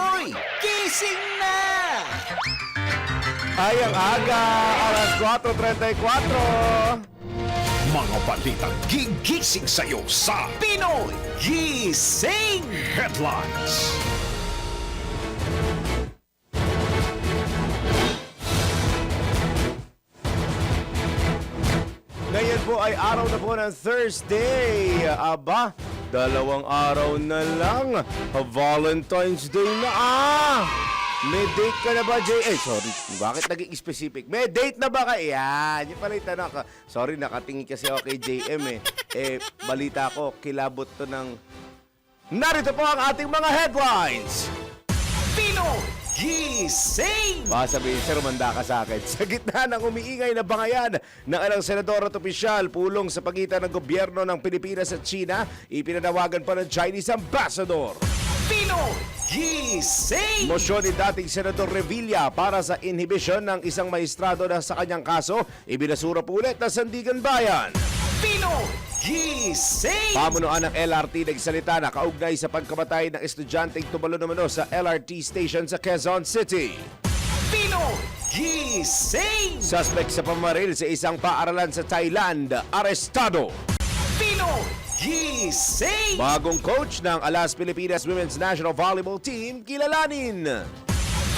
Pinoy Gising na! Ay, ang aga, alas 4:34. Mga balitang gigising sa'yo sa Pinoy Gising! Headlines. Ngayon po ay araw na po ng Thursday. Aba, 2 araw na lang. Valentine's Day na. May date ka na ba, Jay? Sorry. Bakit naging specific? May date na ba ka? Yan. Yung pala yung tanong ka. Sorry, nakatingin kasi ako kay JM balita ko, kilabot to ng... Narito po ang ating mga headlines. Pinoy Gising! Baka sabihin, sir, manda ka sa akin. Sa gitna ng umiingay na bangayan ng ilang senador at opisyal pulong sa pagitan ng gobyerno ng Pilipinas at China, ipinanawagan pa ng Chinese Ambassador. Pinoy Gising! Mosyon ni dating Senador Revilla para sa inhibisyon ng isang maestrado na sa kanyang kaso, ibinasura po ulit ng Sandigan Bayan. Pinoy Gising! Pamunuan ng LRT nagsalita na kaugnay sa pagkamatay ng estudyanteng tumalo-namano sa LRT station sa Quezon City. Pinoy Gising! Suspect sa pamaril sa isang paaralan sa Thailand, arestado. Pinoy Gising! Bagong coach ng Alas Pilipinas Women's National Volleyball Team, kilalanin.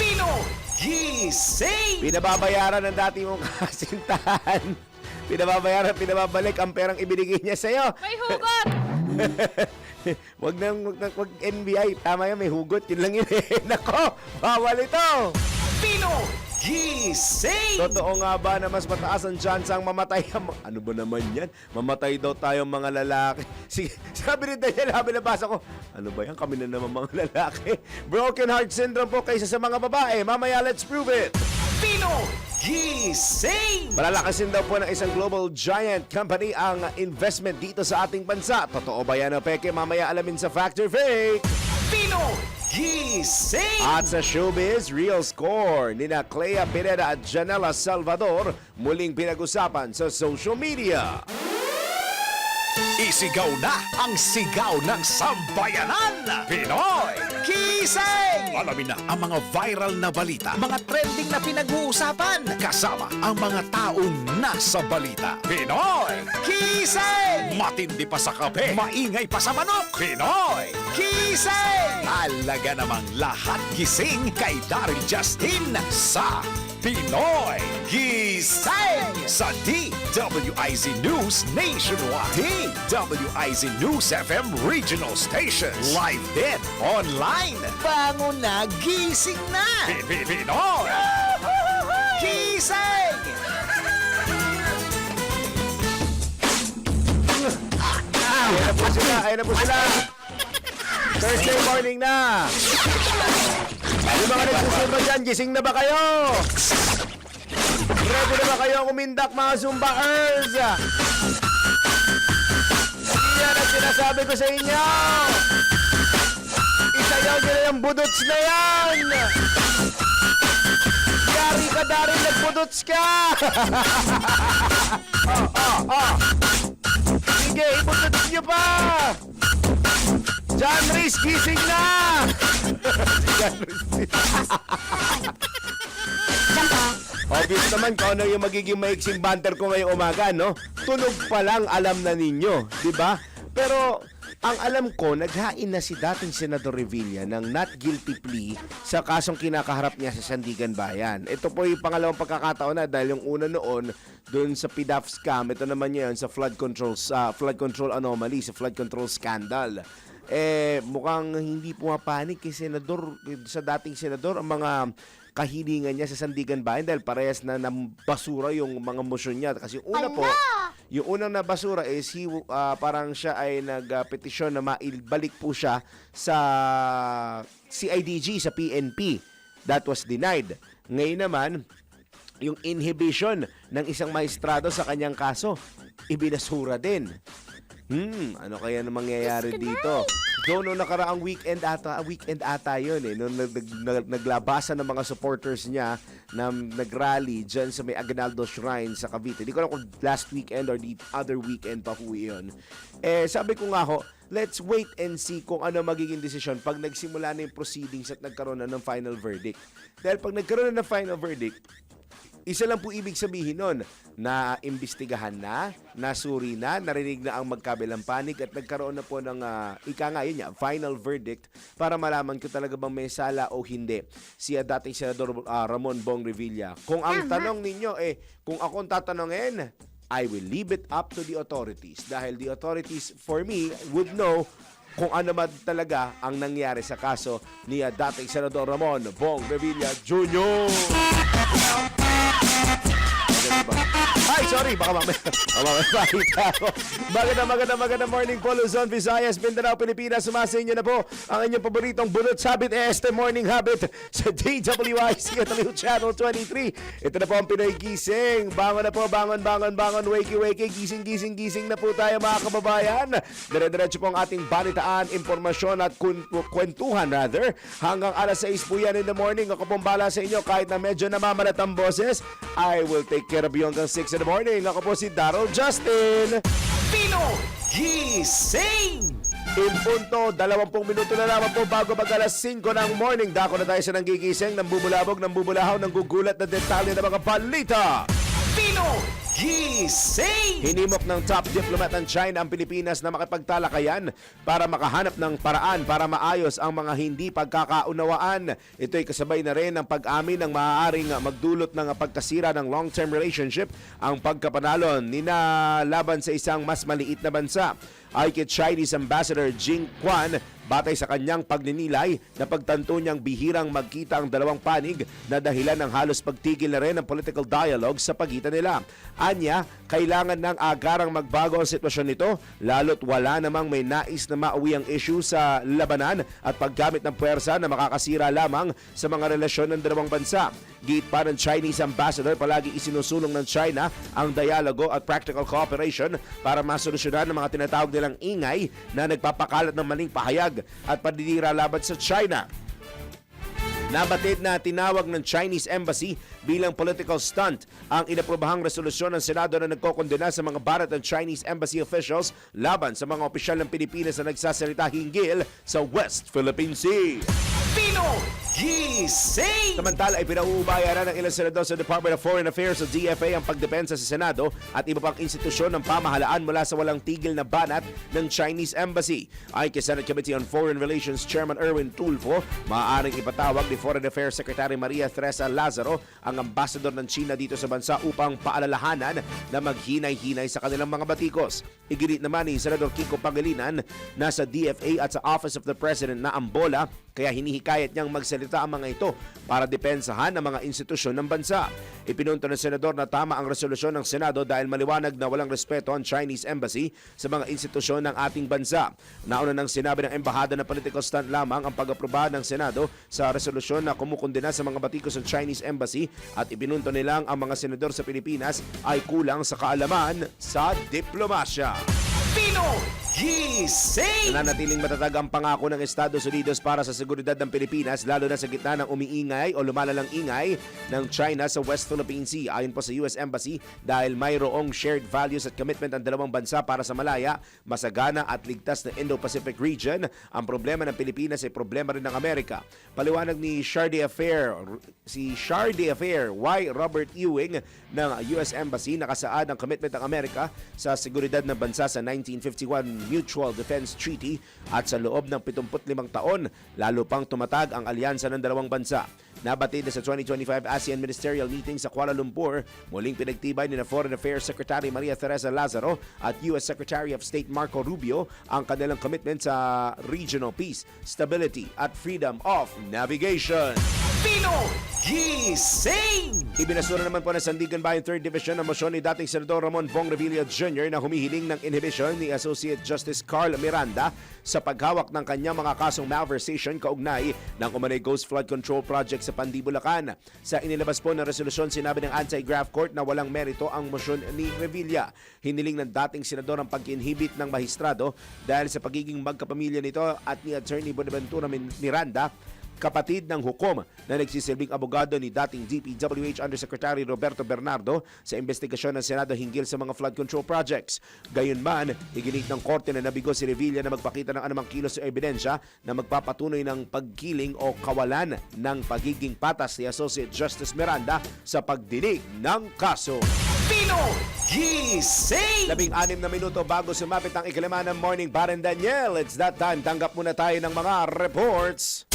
Pinoy Gising! Pinababayaran ng dati mong kasintahan. Pinababalik ang perang ibinigay niya sa'yo. May hugot! Wag NBI. Tama yan, may hugot. Yun lang yun Nako, bawal ito. Pinoy Gising! Totoo nga ba na mas mataas ang chance ang mamatay? Ano ba naman yan? Mamatay daw tayong mga lalaki. Sige, sabi rin Daniel, habi nabasa ko. Ano ba yan? Kami na naman mga lalaki. Broken heart syndrome po kaysa sa mga babae. Mamaya, let's prove it. Pinoy Gising! Palalakasin daw po ng isang global giant company ang investment dito sa ating bansa. Totoo ba yan o peke? Mamaya alamin sa Fact or Fake. Pinoy Gising! At sa showbiz, real score ni na Clea Pineda at Janela Salvador muling pinag-usapan sa social media. Isigaw na ang sigaw ng sambayanan. Pinoy Gising! Alamin na ang mga viral na balita, mga trending na pinag-uusapan, kasama ang mga taong nasa balita. Pinoy Gising! Matindi pa sa kape, maingay pa sa manok. Pinoy Gising! Talaga namang lahat gising kay Daryl Justin sa Pinoy Gising sa DWIZ News Nationwide, DWIZ News FM Regional Stations, live din online. Bango na, gising na! Pinoy Gising! Ayan na po sila. Thursday morning na. Yung mga nagsusunod dyan, gising na ba kayo? Ready na ba kayo umindak mga Zumbaers? Yan ang sinasabi ko sa inyo. Isayaw nyo na yung budots na yan. Yari ka darin, nagbudots ka. Sige, ibudots nyo pa. John Reese, gising na. Obvious naman kung ano yung magiging maiksing banter ko ngayong umaga, no? Tunog pa lang alam na ninyo, di ba? Pero ang alam ko, naghain na si dating Senador Revilla ng not guilty plea sa kasong kinakaharap niya sa Sandigan Bayan. Ito po yung pangalawang pagkakataon na dahil yung una noon doon sa PDAF scam, ito naman yun sa flood control anomaly, sa flood control scandal. Mukhang hindi pumapanik kay Senador, sa dating Senador, ang mga kahilingan niya sa Sandigan Bayan dahil parehas na nabasura yung mga motion niya. Kasi una po, yung unang nabasura is parang siya ay nagpetisyon na maibalik po siya sa CIDG, sa PNP. That was denied. Ngayon naman, yung inhibition ng isang maestrado sa kanyang kaso, ibinasura din. Ano kaya na mangyayari dito? So, noong nakaraang weekend ata yun eh. Noong naglabasan ng mga supporters niya na nagrally dyan sa may Aguinaldo Shrine sa Cavite. Hindi ko alam kung last weekend or the other weekend pa po yun. Sabi ko nga ho, let's wait and see kung ano magiging desisyon pag nagsimula na yung proceedings at nagkaroon na ng final verdict. Dahil pag nagkaroon na ng final verdict, isa lang po ibig sabihin nun, na imbestigahan na, nasuri na, narinig na ang magkabilang panig at nagkaroon na po ng, final verdict para malaman kung talaga bang may sala o hindi si dating Senador Ramon Bong Revilla. Kung ang tanong ninyo kung akong tatanungin, I will leave it up to the authorities. Dahil the authorities, for me, would know kung ano man talaga ang nangyari sa kaso ni dating Senador Ramon Bong Revilla Jr. Ay, sorry, baka mamaya makita ako. Magandang morning po, Luzon, Visayas, Mindanao, Pilipinas. Sumasa inyo na po ang inyong paboritong Bunot Habit, Este Morning Habit sa DWIC at Channel 23. Ito na po ang Pinoy Gising. Bangon na po, bangon, wakey, gising na po tayo mga kababayan. Dire-diretso po ang ating balitaan, informasyon at kwentuhan hanggang alas 6 po yan in the morning. Ako pong bala sa inyo kahit na medyo namamalat ang boses. I will take care of you hanggang 6 in the morning. Ako po si Darrell Justin. Pinoy Gising! In punto, 20 minuto na lamang po bago mag-alas 5 ng morning. Dako na tayo sa nanggigising, nambubulabog, nambubulahaw, nanggugulat na detalye ng mga balita. Pinoy Gising! Hinimok ng top diplomat ng China ang Pilipinas na makipagtalakayan para makahanap ng paraan para maayos ang mga hindi pagkakaunawaan. Ito'y kasabay na rin ng pag-amin ng maaaring magdulot ng pagkasira ng long-term relationship ang pagkapanalo nina laban sa isang mas maliit na bansa. Ay kay Chinese Ambassador Jing Quan, batay sa kanyang pagninilay na pagtanto niyang bihirang magkita ang dalawang panig na dahilan ng halos pagtigil na rin ng political dialogue sa pagitan nila. Anya, kailangan ng agarang magbago ang sitwasyon nito lalo't wala namang may nais na mauwi ang issue sa labanan at paggamit ng puwersa na makakasira lamang sa mga relasyon ng dalawang bansa. Giit pa ng Chinese Ambassador, palagi isinusulong ng China ang dialogo at practical cooperation para masolusyonan ang mga tinatawag nilang ingay na nagpapakalat ng maling pahayag at paninira laban sa China. Nabatid na tinawag ng Chinese Embassy bilang political stunt ang inaprobahang resolusyon ng Senado na nagkokondena sa mga barat ng Chinese Embassy officials laban sa mga opisyal ng Pilipinas na nagsasalita hinggil sa West Philippine Sea. Pinoy Gising! Samantala ay pinauubaya na ng ilang senador sa Department of Foreign Affairs o DFA ang pagdepensa sa Senado at iba pang institusyon ng pamahalaan mula sa walang tigil na banat ng Chinese Embassy. Ayon kay Senate Committee on Foreign Relations Chairman Erwin Tulfo, maaaring ipatawag ni Foreign Affairs Secretary Maria Teresa Lazaro ang ambassador ng China dito sa bansa upang paalalahanan na maghinay-hinay sa kanilang mga batikos. Iginit naman ni Senador Kiko Pangilinan na sa DFA at sa Office of the President na ambola, kaya hinihikayat niyang magsalita ang mga ito para depensahan ang mga institusyon ng bansa. Ipinunto ng senador na tama ang resolusyon ng Senado dahil maliwanag na walang respeto ang Chinese Embassy sa mga institusyon ng ating bansa. Nauna nang sinabi ng embahada na political stunt lamang ang pag-aproba ng Senado sa resolusyon na kumukundena sa mga batikos ng Chinese Embassy at ipinunto nilang ang mga senador sa Pilipinas ay kulang sa kaalaman sa diplomasya. Pinoy Gising! Nananatiling matatag ang pangako ng Estados Unidos para sa seguridad ng Pilipinas lalo na sa gitna ng umiingay o lumalalang ingay ng China sa West Philippine Sea. Ayon po sa US Embassy, dahil mayroong shared values at commitment ang dalawang bansa para sa malaya, masagana at ligtas na Indo-Pacific region, ang problema ng Pilipinas ay problema rin ng Amerika. Paliwanag ni si Charde Affair Y. Robert Ewing ng US Embassy, nakasaad ang commitment ng Amerika sa seguridad ng bansa sa 1951 Mutual Defense Treaty at sa loob ng 75 taon, lalo pang tumatag ang alyansa ng dalawang bansa. Nabatid na sa 2025 ASEAN Ministerial Meeting sa Kuala Lumpur, muling pinagtibay ni Foreign Affairs Secretary Maria Teresa Lazaro at US Secretary of State Marco Rubio ang kanilang commitment sa regional peace, stability at freedom of navigation. Pinoy Gising! Ibinasura naman po ng Sandigan Bayan 3rd Division ang motion ni dating Senador Ramon Bong Revilla Jr. na humihiling ng inhibition ni Associate Justice Carl Miranda sa paghawak ng kanyang mga kasong malversation kaugnay ng Umanay Ghost Flood Control Project sa Pandi, Bulacan. Sa inilabas po na resolusyon, sinabi ng Anti-Graft Court na walang merito ang motion ni Revilla. Hiniling ng dating senador ang pag-inhibit ng mahistrado dahil sa pagiging magkapamilya nito at ni Attorney Bonaventura Miranda, kapatid ng hukom na nagsisilbing abogado ni dating DPWH Undersecretary Roberto Bernardo sa investigasyon ng Senado hinggil sa mga flood control projects. Gayunman, iginit ng korte na nabigo si Revilla na magpakita ng anumang kilos o ebidensya na magpapatunay ng pagkiling o kawalan ng pagiging patas ni Associate Justice Miranda sa pagdinig ng kaso. Pinoy Gising! 16 na minuto bago sumapit ang ikalima ng Morning Baron Daniel. It's that time. Tanggap muna tayo ng mga reports.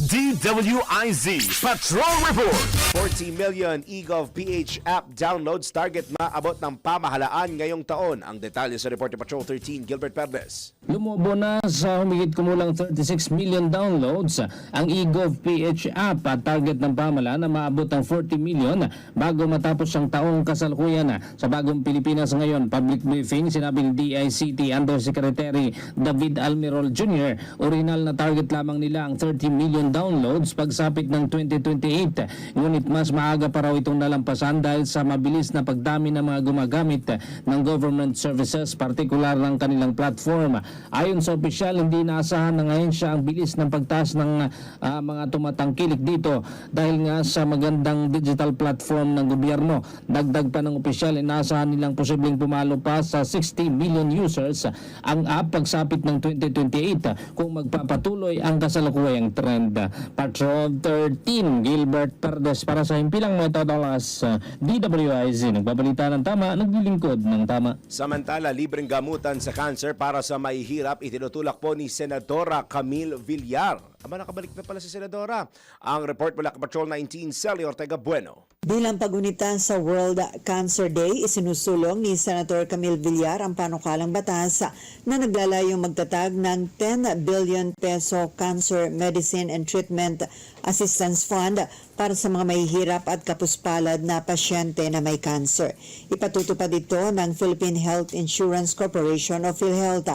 DWIZ Patrol Report. 40 million eGov PH app downloads target maabot ng pamahalaan ngayong taon. Ang detalye sa Reporter Patrol 13, Gilbert Perdes. Lumubo na sa humigit kumulang 36 million downloads ang eGov PH app at target ng pamahalaan na maabot ng 40 million bago matapos ang taong kasalukuyan. Sa bagong Pilipinas ngayon, public briefing, sinabi ni DICT Undersecretary David Almirol Jr., original na target lamang nila ang 30 million downloads pagsapit ng 2028. Ngunit mas maaga pa raw itong nalampasan dahil sa mabilis na pagdami ng mga gumagamit ng government services, partikular ng kanilang platform. Ayon sa opisyal, hindi naasahan ng ahensya ang bilis ng pagtaas ng mga tumatangkilik dito dahil nga sa magandang digital platform ng gobyerno. Dagdag pa ng opisyal, inaasahan nilang posibleng pumalo pa sa 60 million users ang app pagsapit ng 2028 kung magpapatuloy ang kasalukuyang trend. Patrol 13, Gilbert Perdes para sa himpilang mga todolas DWIZ. Nagbabalita ng tama, naglilingkod ng tama. Samantala, libreng gamutan sa cancer para sa mahihirap itinutulak po ni Senadora Camille Villar. Aba, nakabalik na pala si Senadora. Ang report mula kay Patrol 19, Celly Ortega Bueno. Bilang pagunita sa World Cancer Day, isinusulong ni Senator Camille Villar ang panukalang batas na naglalayong magtatag ng 10 billion peso Cancer Medicine and Treatment Assistance Fund para sa mga mahihirap at kapuspalad na pasyente na may cancer. Ipatutupad ito ng Philippine Health Insurance Corporation o PhilHealth.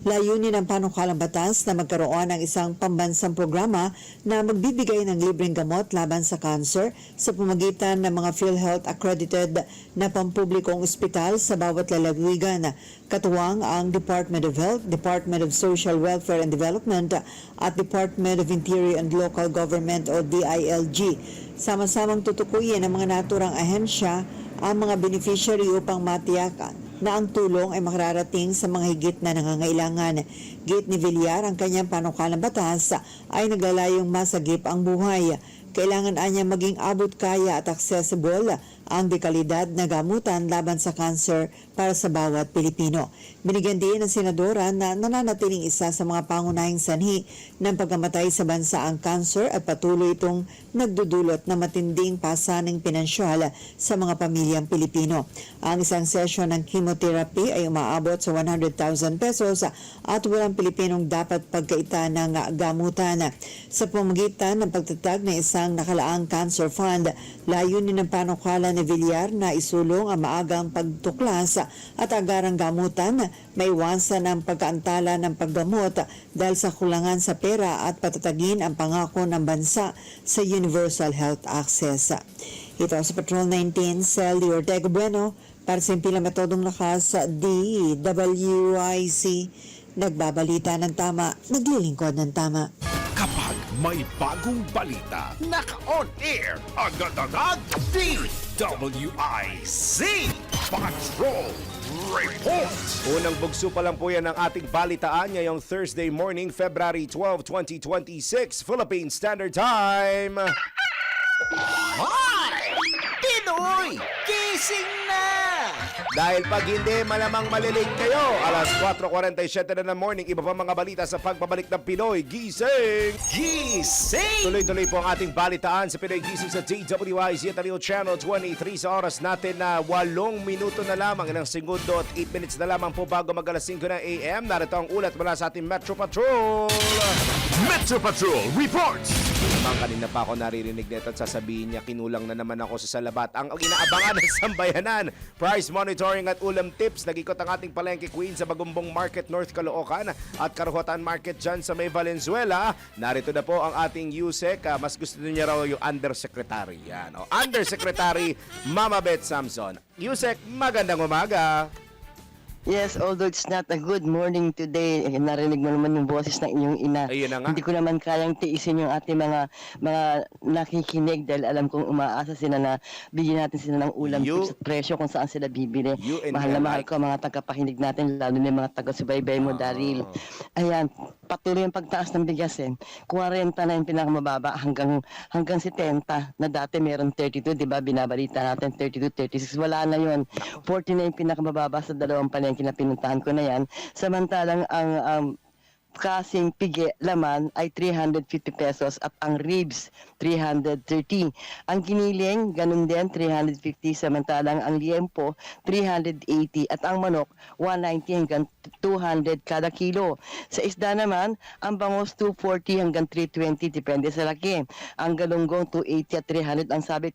Layunin ng panukalang batas na magkaroon ng isang pambansang programa na magbibigay ng libreng gamot laban sa cancer sa pamamagitan ng mga PhilHealth accredited na pampublikong ospital sa bawat lalawigan. Katuwang ang Department of Health, Department of Social Welfare and Development at Department of Interior and Local Government o DILG. Sama-samang tutukuyin ng mga naturang ahensya ang mga beneficiary upang matiyakan na ang tulong ay makararating sa mga higit na nangangailangan. Git ni Villar, ang kanyang panukalang batas ay naglalayong masagip ang buhay. Kailangan anya maging abot kaya at accessible ang dekalidad na gamutan laban sa cancer para sa bawat Pilipino. Binigyan din ng senadora na nananatiling isa sa mga pangunahing sanhi ng pagkamatay sa bansa ang cancer at patuloy itong nagdudulot na matinding pasaning pinansyal sa mga pamilyang Pilipino. Ang isang session ng chemotherapy ay umaabot sa 100,000 pesos at walang Pilipinong dapat pagkaita ng gamutan. Sa pamamagitan ng pagtatag ng isang nakalaang cancer fund, layunin ng panukala ni Villar na isulong ang maagang pagtuklas at agarang gamutan, maiwasan ang pagkaantala ng paggamot dahil sa kulangan sa pera at patatagin ang pangako ng bansa sa universal health access. Ito sa Patrol 19, Celly Ortega Bueno para sa impilang metodong lakas sa DWIC. Nagbabalita ng tama, naglilingkod ng tama. Kapag may bagong balita, naka-on air, agad-agad, DWIZ Patrol Report. Unang bugso pa lang po yan ng ating balitaan ngayong Thursday morning, February 12, 2026, Philippine Standard Time. Hoy! Pinoy Gising na! Dahil pag hindi, malamang malilate kayo. Alas 4:47 na ng morning, iba pa mga balita sa pagbabalik ng Pinoy Gising. Gising! Tuloy-tuloy po ang ating balitaan sa Pinoy Gising sa DWIZ at Real Channel 23 sa oras natin na 8 minuto na lamang, ilang segundo at 8 minutes na lamang po bago mag-alas 5 ng AM. Narito ang ulat mula sa ating Metro Patrol. Metro Patrol Reports! Kanina pa ako naririnig nito at sasabihin niya, kinulang na naman ako sa salabat. Ang inaabangan ng sambayanan, price monitor Shoring at Ulam Tips. Nag-ikot ang ating palengke queen sa Bagumbong Market, North Caloocan at Karuhatan Market dyan sa May Valenzuela. Narito na po ang ating Yusek. Mas gusto niya raw yung Undersecretary. Yan, Undersecretary Mama Beth Samson. Yusek, magandang umaga. Yes, although it's not a good morning today, narinig mo naman yung boses ng inyong ina. Ayun na nga. Hindi ko naman kayang tiisin yung ating mga nakikinig dahil alam kong umaasa sila na bigyan natin sila ng ulam You- tips at presyo kung saan sila bibili. You and Mahal na me mahal alike. ko ang mga tagapakinig natin, lalo na yung mga taga-subaybay mo, Daryl. Ayan, patuloy ang pagtaas ng bigas 40 na yung pinakamababa hanggang 70 na dati meron 32, di ba? Binabalita natin 32, 36. Wala na yun. 40 na yung pinakamababa sa dalawang palengke na pinuntahan ko na yan. Samantalang ang kasing pigi laman ay 350 pesos at ang ribs 330. Ang giniling ganun din 350 samantalang ang liempo 380 at ang manok 190 hanggang 200 kada kilo. Sa isda naman ang bangos 240 hanggang 320 depende sa laki. Ang galunggong 280 at 300. Ang sabi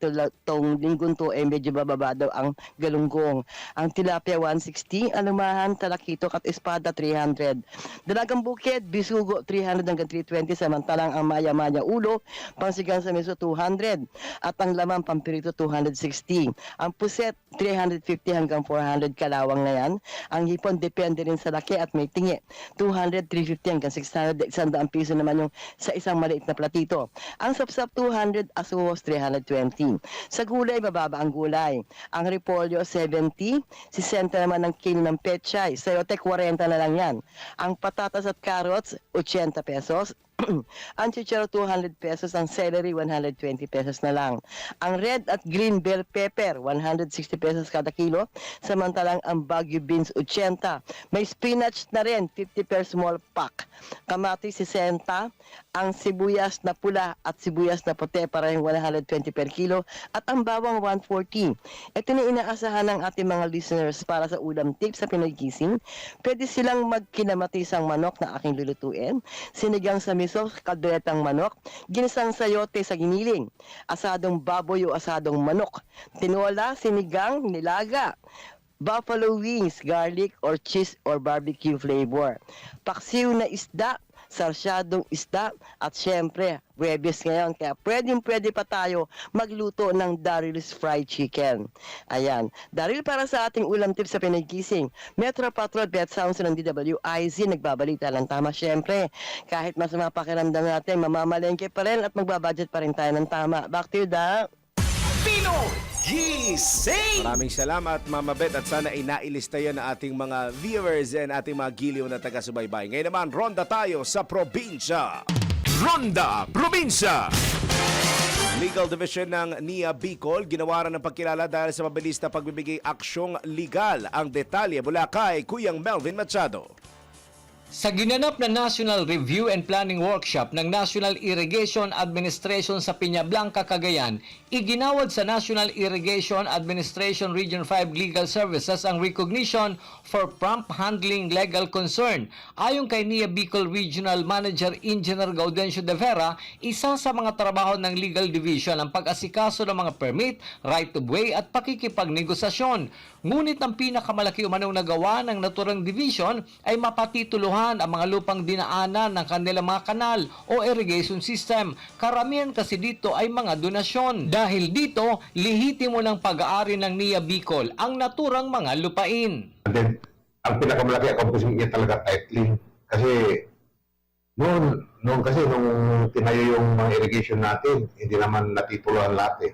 tong linggong to ay medyo bababa daw ang galunggong. Ang tilapia 160, alumahan, talakito at espada 300. Dalagang bukid bisugo 300 hanggang 320 samantalang ang maya-maya ulo pangsigang sa miso 200 at ang laman pampirito 260. Ang puset 350 hanggang 400 kalawang na yan. Ang hipon depende rin sa laki at may tingi 200, 350 hanggang 600. 100 piso naman yung sa isang maliit na platito. Ang sapsap 200, asuhos 320. Sa gulay mababa ang gulay. Ang repolyo 70, 60 naman ang kilo ng pechay. Sayote 40 na lang yan. Ang patatas at carrots 80 pesos. Ang chicharo 200 pesos, ang celery 120 pesos na lang. Ang red at green bell pepper 160 pesos kada kilo, samantalang ang Baguio beans 80. May spinach na rin 50 per small pack. Kamatis 60, ang sibuyas na pula at sibuyas na puti parehong 120 per kilo at ang bawang 140. Ito na inaasahan ng ating mga listeners para sa ulam tips sa Pinoy Gising. Pwede silang magkinamatisang manok na aking lulutuin, sinigang sa miso, kalderetang manok, ginisang sayote sa giniling, asadong baboy o asadong manok, tinola, sinigang, nilaga, buffalo wings, garlic or cheese or barbecue flavor, paksiw na isda, sarsyadong isda, at syempre, Huwebes ngayon, kaya pwede pa tayo magluto ng Daryl's Fried Chicken. Ayan, Daryl para sa ating ulam tips sa Pinoy Gising. Metro Patrol, Beth Samson ng DWIZ, nagbabalita ng tama syempre. Kahit masama pakiramdam natin, mamamalengke pa rin at magbabudget pa rin tayo ng tama. Back to you, Da. Pinoy Gising! Maraming salamat, Mama Beth, at sana ay nailista yan ng ating mga viewers and ating mga giliw na taga-subaybay. Ngayon naman, ronda tayo sa probinsya. Ronda Probinsya! Legal Division ng NIA Bicol ginawaran ng pagkilala dahil sa mabilis na pagbibigay aksyong legal. Ang detalye mula kay Kuyang Melvin Machado. Sa ginanap na National Review and Planning Workshop ng National Irrigation Administration sa Peña Blanca, Cagayan, iginawad sa National Irrigation Administration Region 5 Legal Services ang recognition for prompt handling legal concern. Ayon kay NIA Bicol Regional Manager Engineer Gaudencio de Vera, isa sa mga trabaho ng Legal Division ang pag-asikaso ng mga permit, right of way at pakikipagnegosasyon. Ngunit ang pinakamalaki umanong nagawa ng naturang division ay mapatituluhan ang mga lupang dinaanan ng kanilang mga kanal o irrigation system. Karamihan kasi dito ay mga donasyon. Dahil dito, lehitimo ng pag-aari ng NIA Bicol ang naturang mga lupain. And then, ang pinakamalaki accomplishment niya talaga titling. Kasi noon tinayo yung mga irrigation natin, hindi naman natituluhan lahat eh.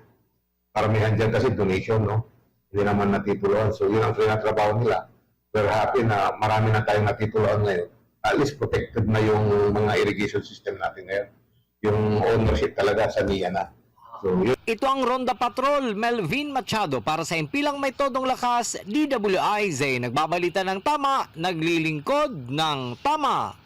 Karamihan dyan kasi donation, no? Hindi naman natituluhan. So yun ang trabaho nila. We're happy na marami na tayong natituluhan ngayon. At least protected na yung mga irrigation system natin ngayon. Yung ownership talaga sa NIA na. So yun. Ito ang Ronda Patrol, Melvin Machado para sa Impilang May Todong Lakas, DWIZ. Nagbabalita ng tama, naglilingkod ng tama.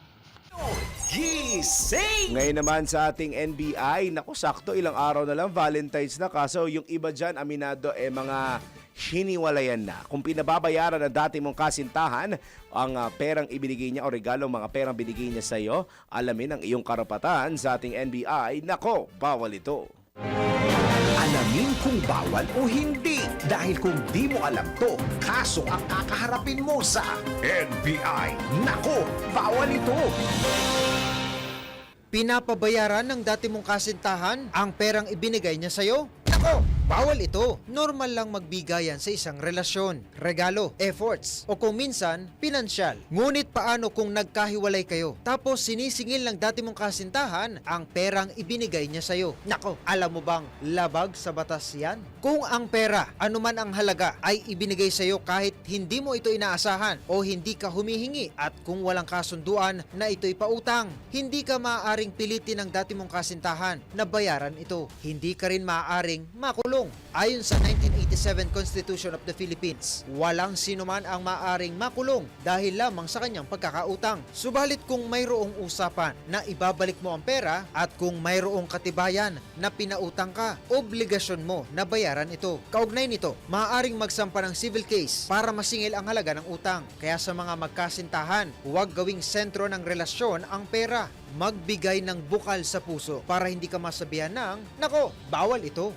Gising! Ngayon naman sa ating NBI, naku sakto ilang araw na lang Valentine's na, kaso yung iba dyan aminado mga hiniwalayan na. Kung pinababayaran na dati mong kasintahan ang perang ibinigay niya o regalo, mga perang binigay niya sa iyo, alamin ang iyong karapatan sa ating NBI. Nako, bawal ito. Alamin kung bawal o hindi. Dahil kung di mo alam to, kaso ang kakaharapin mo sa NBI. Nako, bawal ito. Pinapabayaran ng dati mong kasintahan ang perang ibinigay niya sa'yo? Nako, bawal ito. Normal lang magbigayan sa isang relasyon, regalo, efforts, o kung minsan, pinansyal. Ngunit paano kung nagkahiwalay kayo? Tapos sinisingil ng dati mong kasintahan ang perang ibinigay niya sa'yo? Nako, alam mo bang labag sa batas yan? Kung ang pera, anuman ang halaga, ay ibinigay sa'yo kahit hindi mo ito inaasahan o hindi ka humihingi at kung walang kasunduan na ito'y pautang, hindi ka maaaring pilitin ng dati mong kasintahan na bayaran ito. Hindi ka rin maaaring makulong. Ayon sa 1987 Constitution of the Philippines, walang sinuman ang maaaring makulong dahil lamang sa kanyang pagkakautang. Subalit kung mayroong usapan na ibabalik mo ang pera at kung mayroong katibayan na pinautang ka, obligasyon mo na bayaran ito. Kaugnay nito, maaaring magsampa ng civil case para masingil ang halaga ng utang. Kaya sa mga magkasintahan, huwag gawing sentro ng relasyon ang pera. Magbigay ng bukal sa puso para hindi ka masabihan ng, nako, bawal ito.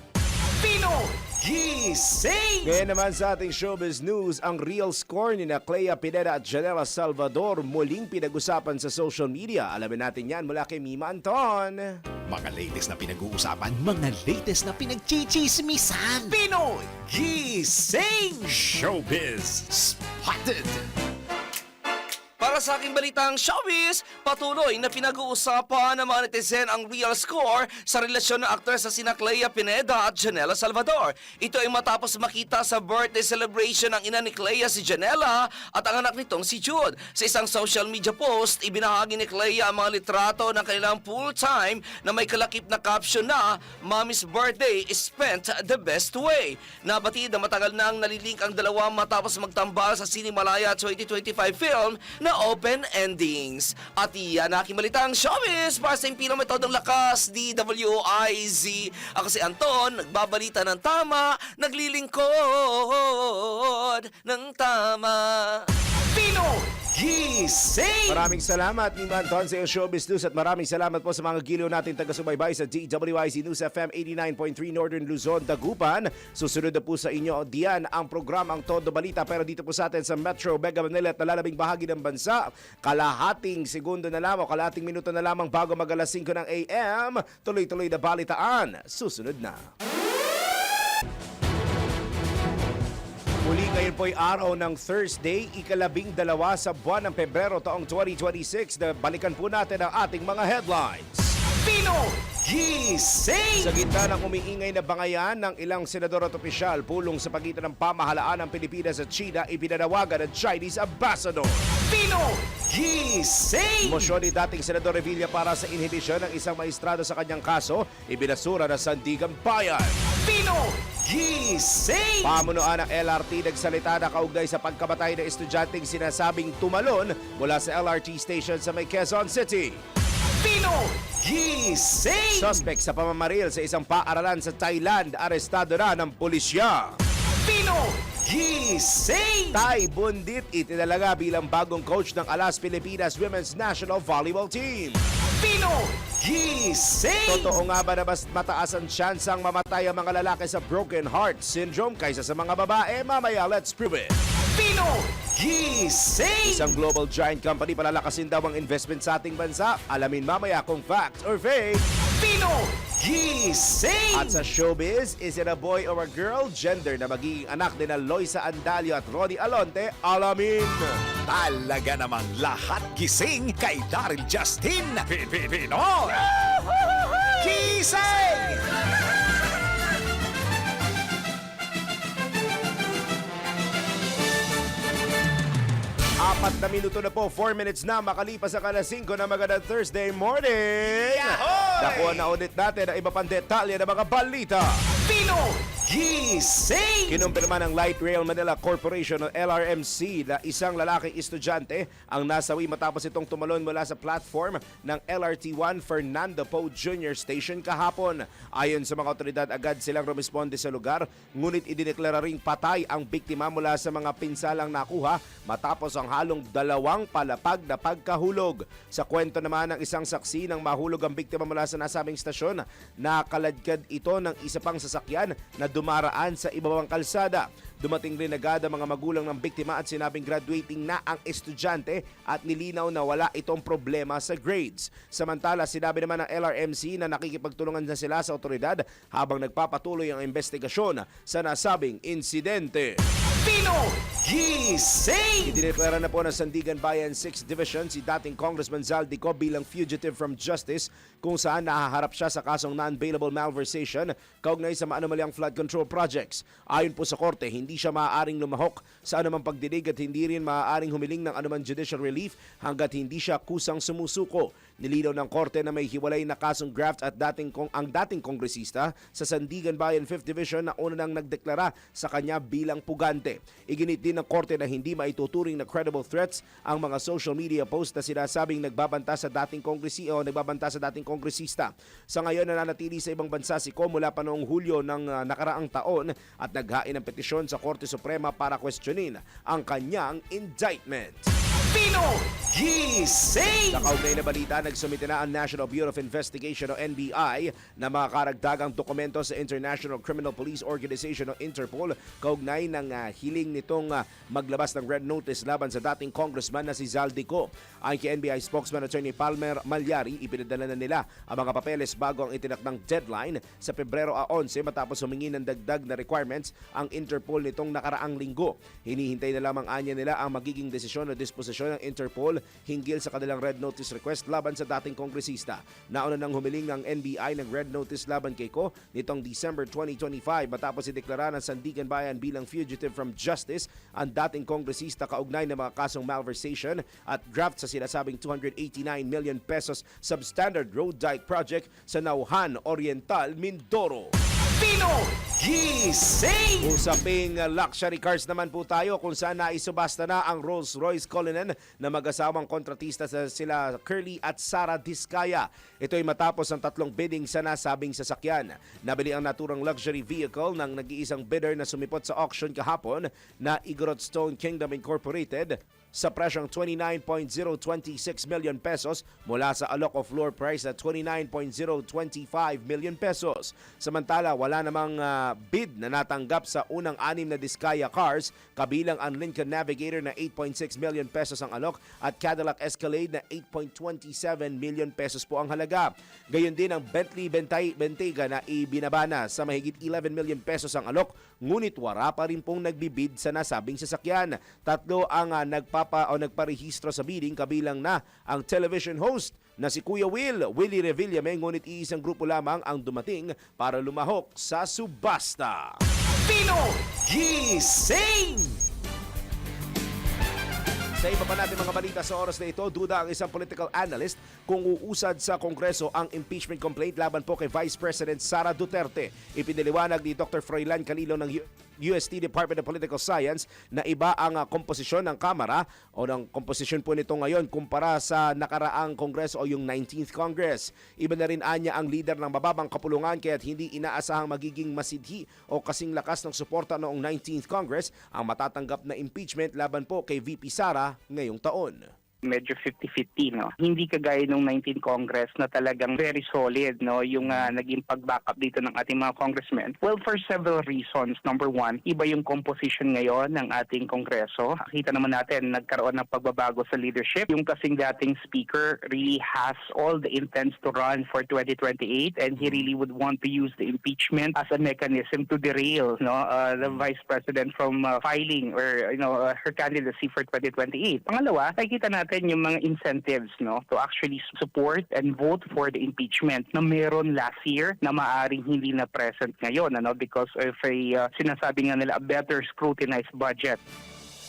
Ngayon naman sa ating showbiz news, ang real score ni na Clea Pineda at Janela Salvador muling pinag-usapan sa social media. Alamin natin yan mula kay Mima Anton. Mga latest na pinag-uusapan, mga latest na pinagchichismisan. Pinoy Gising Showbiz Spotted. Para sa aking balitang showbiz, patuloy na pinag-uusapan ng mga netizen ang real score sa relasyon ng aktres sa sina Clea Pineda at Janela Salvador. Ito ay matapos makita sa birthday celebration ng ina ni Clea si Janela at ang anak nitong si Jude. Sa isang social media post, ibinahagi ni Clea ang mga litrato ng kanilang pool time na may kalakip na caption na Mommy's birthday is spent the best way. Nabatid na matagal nang nalilink ang dalawa matapos magtambal sa Cinemalaya 2025 film na Open Endings. At iyan aking balitang showbiz para sa impilang metodong lakas, DWIZ. Ako si Anton, nagbabalita ng tama, naglilingkod ng tama. Gising! Maraming salamat, Mima Anton, sa iyong showbiz news at maraming salamat po sa mga giliw natin taga-subaybay sa DWIZ News FM 89.3 Northern Luzon, Dagupan. Susunod na po sa inyo diyan ang programang Todo Balita, pero dito po sa atin sa Metro Mega Manila at nalalabing bahagi ng bansa, kalahating segundo na lamang, kalahating minuto na lamang bago mag-alas 5 ng AM, tuloy-tuloy na balitaan. Susunod na. Muli ngayon po'y araw ng Thursday, ika-12 sa buwan ng Pebrero taong 2026. Balikan po natin ang ating mga headlines. Gising! Sa gitna ng umiingay na bangayan ng ilang senador at opisyal, pulong sa pagitan ng pamahalaan ng Pilipinas at China, ipinanawagan ng Chinese ambassador. Gising! Mosyon ni dating Senador Revilla para sa inhibisyon ng isang maestrado sa kanyang kaso, ibinasura ng Sandigan Bayan. Gising! Pamunuan ng LRT nagsalita na kaugnay sa pagkamatay ng estudyanteng sinasabing tumalon mula sa LRT station sa may Quezon City. Gising! Suspect sa pamamaril sa isang paaralan sa Thailand, arestado na ng pulisya. Gising! Tay Bundit itinalaga bilang bagong coach ng Alas Pilipinas Women's National Volleyball Team. Gising! Totoo nga ba na mas mataas ang tsansang mamatay ang mga lalaki sa broken heart syndrome kaysa sa mga babae? Mamaya, let's prove it. Gising! Isang global giant company palalakasin daw ang investment sa ating bansa. Alamin mamaya kung fact or fake. Gising! At sa showbiz, is it a boy or a girl? Gender na magiging anak ni na Loisa Andalio at Ronnie Alonte? Alamin! Talaga namang lahat gising kay Daryl Justin Pinoy! Gising! 4 na minuto na po, 4 minutes na makalipas ang alas 5 na magandang Thursday morning. Yahoy! Nakuha na ulit natin ang iba pang detalye ng mga balita. Gising! Kinumpirma ng Light Rail Manila Corporation o LRMC na isang lalaking estudyante ang nasawi matapos itong tumalon mula sa platform ng LRT1 Fernando Poe Jr. Station kahapon. Ayon sa mga otoridad, agad silang rumisponde sa lugar, ngunit idineklara ring patay ang biktima mula sa mga pinsalang nakuha matapos ang halong 2 palapag na pagkahulog. Sa kwento naman ng isang saksi nang mahulog ang biktima mula sa nasabing stasyon, nakaladkad ito ng isa pang sasakyan na dumaraan sa ibabang kalsada. Dumating rin agad ang mga magulang ng biktima at sinabing graduating na ang estudyante at nilinaw na wala itong problema sa grades. Samantala, sinabi naman ng LRMC na nakikipagtulungan na sila sa otoridad habang nagpapatuloy ang investigasyon sa nasabing insidente. Gising! Idineklara na po ng Sandigan Bayan 6th Division si dating Congressman Zaldico bilang fugitive from justice kung saan nahaharap siya sa kasong non-bailable malversation kaugnay sa maanumalyang flood control projects. Ayon po sa korte, hindi siya maaaring lumahok sa anumang pagdinig at hindi rin maaaring humiling ng anumang judicial relief hanggat hindi siya kusang sumusuko. Nilinaw ng korte na may hiwalay na kasong graft at ang dating kongresista sa Sandigan Bayan 5th Division na una nang nagdeklara sa kanya bilang pugante. Iginit din ng korte na hindi maituturing na credible threats ang mga social media posts na sinasabing nagbabanta sa dating kongresista. Sa ngayon, nananatili sa ibang bansa si Ko mula pa noong Hulyo ng nakaraang taon at naghain ng petisyon sa Korte Suprema para questionin ang kanyang indictment. Gising! Sa kaugnay na balita, nagsumite na ang National Bureau of Investigation o NBI na mga karagdagang dokumento sa International Criminal Police Organization o Interpol kaugnay ng hiling nitong maglabas ng red notice laban sa dating congressman na si Zaldico. Ayon kay NBI spokesman Attorney Palmer Malyari, ipinadala na nila ang mga papeles bago ang itinakdang deadline sa Pebrero 11 matapos humingi ng dagdag na requirements ang Interpol nitong nakaraang linggo. Hinihintay na lamang anya nila ang magiging desisyon o disposisyon ng Interpol hinggil sa kanilang red notice request laban sa dating kongresista. Nauna nang humiling ng NBI ng red notice laban kay Ko nitong December 2025 matapos ideklara ng Sandigan Bayan bilang fugitive from justice ang dating kongresista kaugnay ng mga kasong malversation at graft sa sinasabing 289 million pesos substandard road dike project sa Nauhan Oriental, Mindoro. Gising! Usaping luxury cars naman po tayo kung saan naisubasta na ang Rolls-Royce Cullinan na mag-asawang kontratista sa sila Curly at Sara Diskaya. Ito ay matapos ang 3 bidding sa nasabing sasakyan. Nabili ang naturang luxury vehicle ng nag-iisang bidder na sumipot sa auction kahapon na Igorot Stone Kingdom Incorporated sa presyong 29.026 million pesos mula sa alok o floor price na 29.025 million pesos. Samantala, wala namang bid na natanggap sa unang 6 na Diskaya cars, kabilang ang Lincoln Navigator na 8.6 million pesos ang alok at Cadillac Escalade na 8.27 million pesos po ang halaga. Gayon din ang Bentley Bentayga na ibinabana sa mahigit 11 million pesos ang alok, ngunit wala pa rin pong nagbibid sa nasabing sasakyan. 3 ang nagparehistro sa bidding, kabilang na ang television host na si Kuya Willie Revillame, ngunit iisang grupo lamang ang dumating para lumahok sa subasta. Gising! Sa iba pa natin mga balita sa oras na ito, duda ang isang political analyst kung uusad sa Kongreso ang impeachment complaint laban po kay Vice President Sara Duterte. Ipiniliwanag ni Dr. Froilan Calilo ng UST Department of Political Science na iba ang komposisyon ng Kamara o ng komposisyon po nito ngayon kumpara sa nakaraang Kongreso o yung 19th Congress. Iba na rin anya ang leader ng mababang kapulungan kaya't hindi inaasahang magiging masidhi o kasing lakas ng suporta noong 19th Congress ang matatanggap na impeachment laban po kay VP Sara ngayong taon. Medyo 50-50, no? Hindi kagaya nung 19 Congress na talagang very solid, no? Yung naging pag-backup dito ng ating mga congressmen. Well, for several reasons. Number one, iba yung composition ngayon ng ating Kongreso. Kita naman natin, nagkaroon ng pagbabago sa leadership. Yung kasing dating speaker really has all the intents to run for 2028 and he really would want to use the impeachment as a mechanism to derail, no? The Vice President from filing or, her candidacy for 2028. Pangalawa, nakikita natin yung mga incentives, no, to actually support and vote for the impeachment na meron last year na maaring hindi na present ngayon, because of a sinasabi nga nila a better scrutinized budget.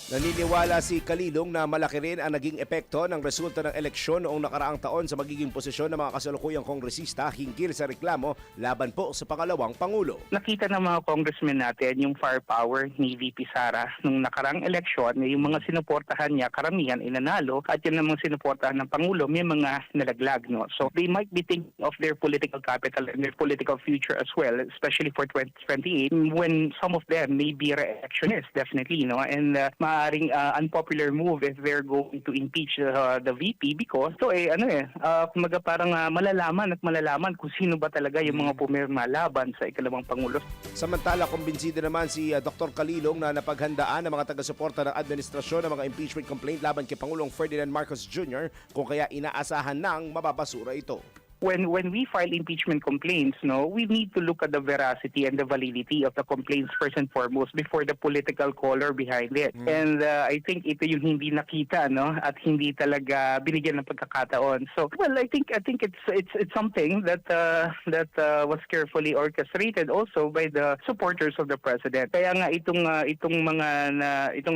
Naniniwala si Kalilong na malaki rin ang naging epekto ng resulta ng eleksyon noong nakaraang taon sa magiging posisyon ng mga kasalukuyang kongresista hinggil sa reklamo laban po sa pangalawang Pangulo. Nakita ng mga congressmen natin yung firepower ni VP Sara nung nakarang eleksyon, yung mga sinuportahan niya, karamihan inanalo, at yung mga sinuportahan ng Pangulo, may mga nalaglag. No? So they might be thinking of their political capital and their political future as well, especially for 2028, when some of them may be re-electionists, definitely. No? And maaring unpopular move if they're going to impeach the VP because kumaga parang malalaman kung sino ba talaga yung mga pumirma laban sa ikalawang Pangulo. Samantala, kumbinsido naman si Dr. Kalilong na napaghandaan ng mga taga-suporta ng administrasyon ng mga impeachment complaint laban kay Pangulong Ferdinand Marcos Jr. kung kaya inaasahan ng mababasura ito. When we file impeachment complaints, we need to look at the veracity and the validity of the complaints first and foremost before the political color behind it. And I think ito yung hindi nakita, at hindi talaga binigyan ng pagkakataon. So, I think it's something that was carefully orchestrated also by the supporters of the president. Kaya nga itong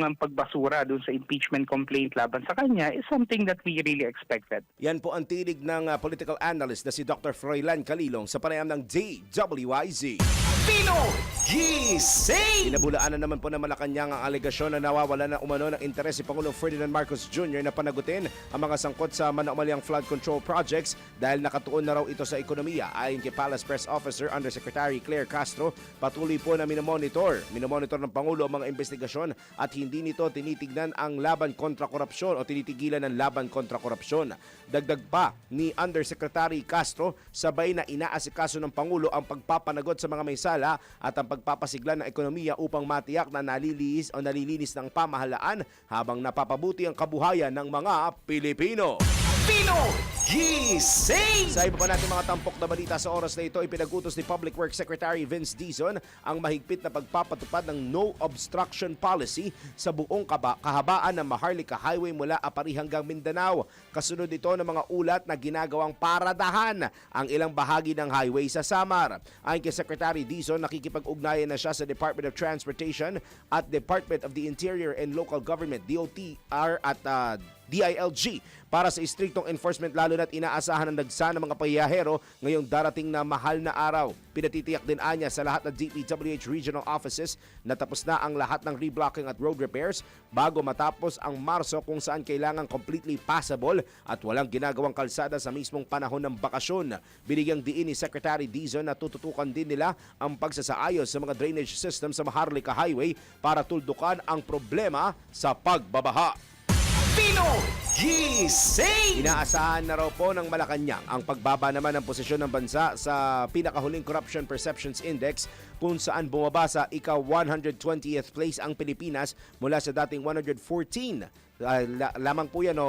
ang pagbasura dun sa impeachment complaint laban sa kanya is something that we really expected. Yan po ang tinig ng political analyst na si Dr. Froilan Kalilong sa panayam ng DWIZ. Pinoy Gising! Inabulaanan naman po ng Malacanang ang alegasyon na nawawala na umano ng interes si Pangulong Ferdinand Marcos Jr. na panagutin ang mga sangkot sa manaumalyang flood control projects dahil nakatuon na raw ito sa ekonomiya. Ayon kay Palace Press Officer Undersecretary Claire Castro, patuloy po na minomonitor ng Pangulo ang mga investigasyon at hindi nito tinitignan ang laban kontra korupsyon o tinitigilan ng laban kontra korupsyon. Dagdag pa ni Undersecretary Castro, sabay na inaasikaso ng Pangulo ang pagpapanagot sa mga may sala at ang pagpapasigla ng ekonomiya upang matiyak na nalilinis ng pamahalaan habang napapabuti ang kabuhayan ng mga Pilipino. Pinoy Gising! Sa iba pa natin mga tampok na balita sa oras na ito, ipinag-utos ni Public Works Secretary Vince Dizon ang mahigpit na pagpapatupad ng no obstruction policy sa buong kahabaan ng Maharlika Highway mula Apari hanggang Mindanao. Kasunod ito ng mga ulat na ginagawang paradahan ang ilang bahagi ng highway sa Samar. Ayon kay Secretary Dizon, nakikipag-ugnayan na siya sa Department of Transportation at Department of the Interior and Local Government, DOTR at DILG para sa istriktong enforcement lalo na't inaasahan ang dagsa ng mga pahiyahero ngayong darating na mahal na araw. Pinatitiyak din anya sa lahat ng DPWH regional offices na tapos na ang lahat ng reblocking at road repairs bago matapos ang Marso kung saan kailangan completely passable at walang ginagawang kalsada sa mismong panahon ng bakasyon. Binigyang diin ni Secretary Dizon na tututukan din nila ang pagsasaayos sa mga drainage system sa Maharlika Highway para tuldukan ang problema sa pagbabaha. Pinoy Gising! Inaasahan na raw po ng Malacanang ang pagbaba naman ng posisyon ng bansa sa pinakahuling Corruption Perceptions Index kung saan bumaba sa ika-120th place ang Pilipinas mula sa dating 114. Lamang po yan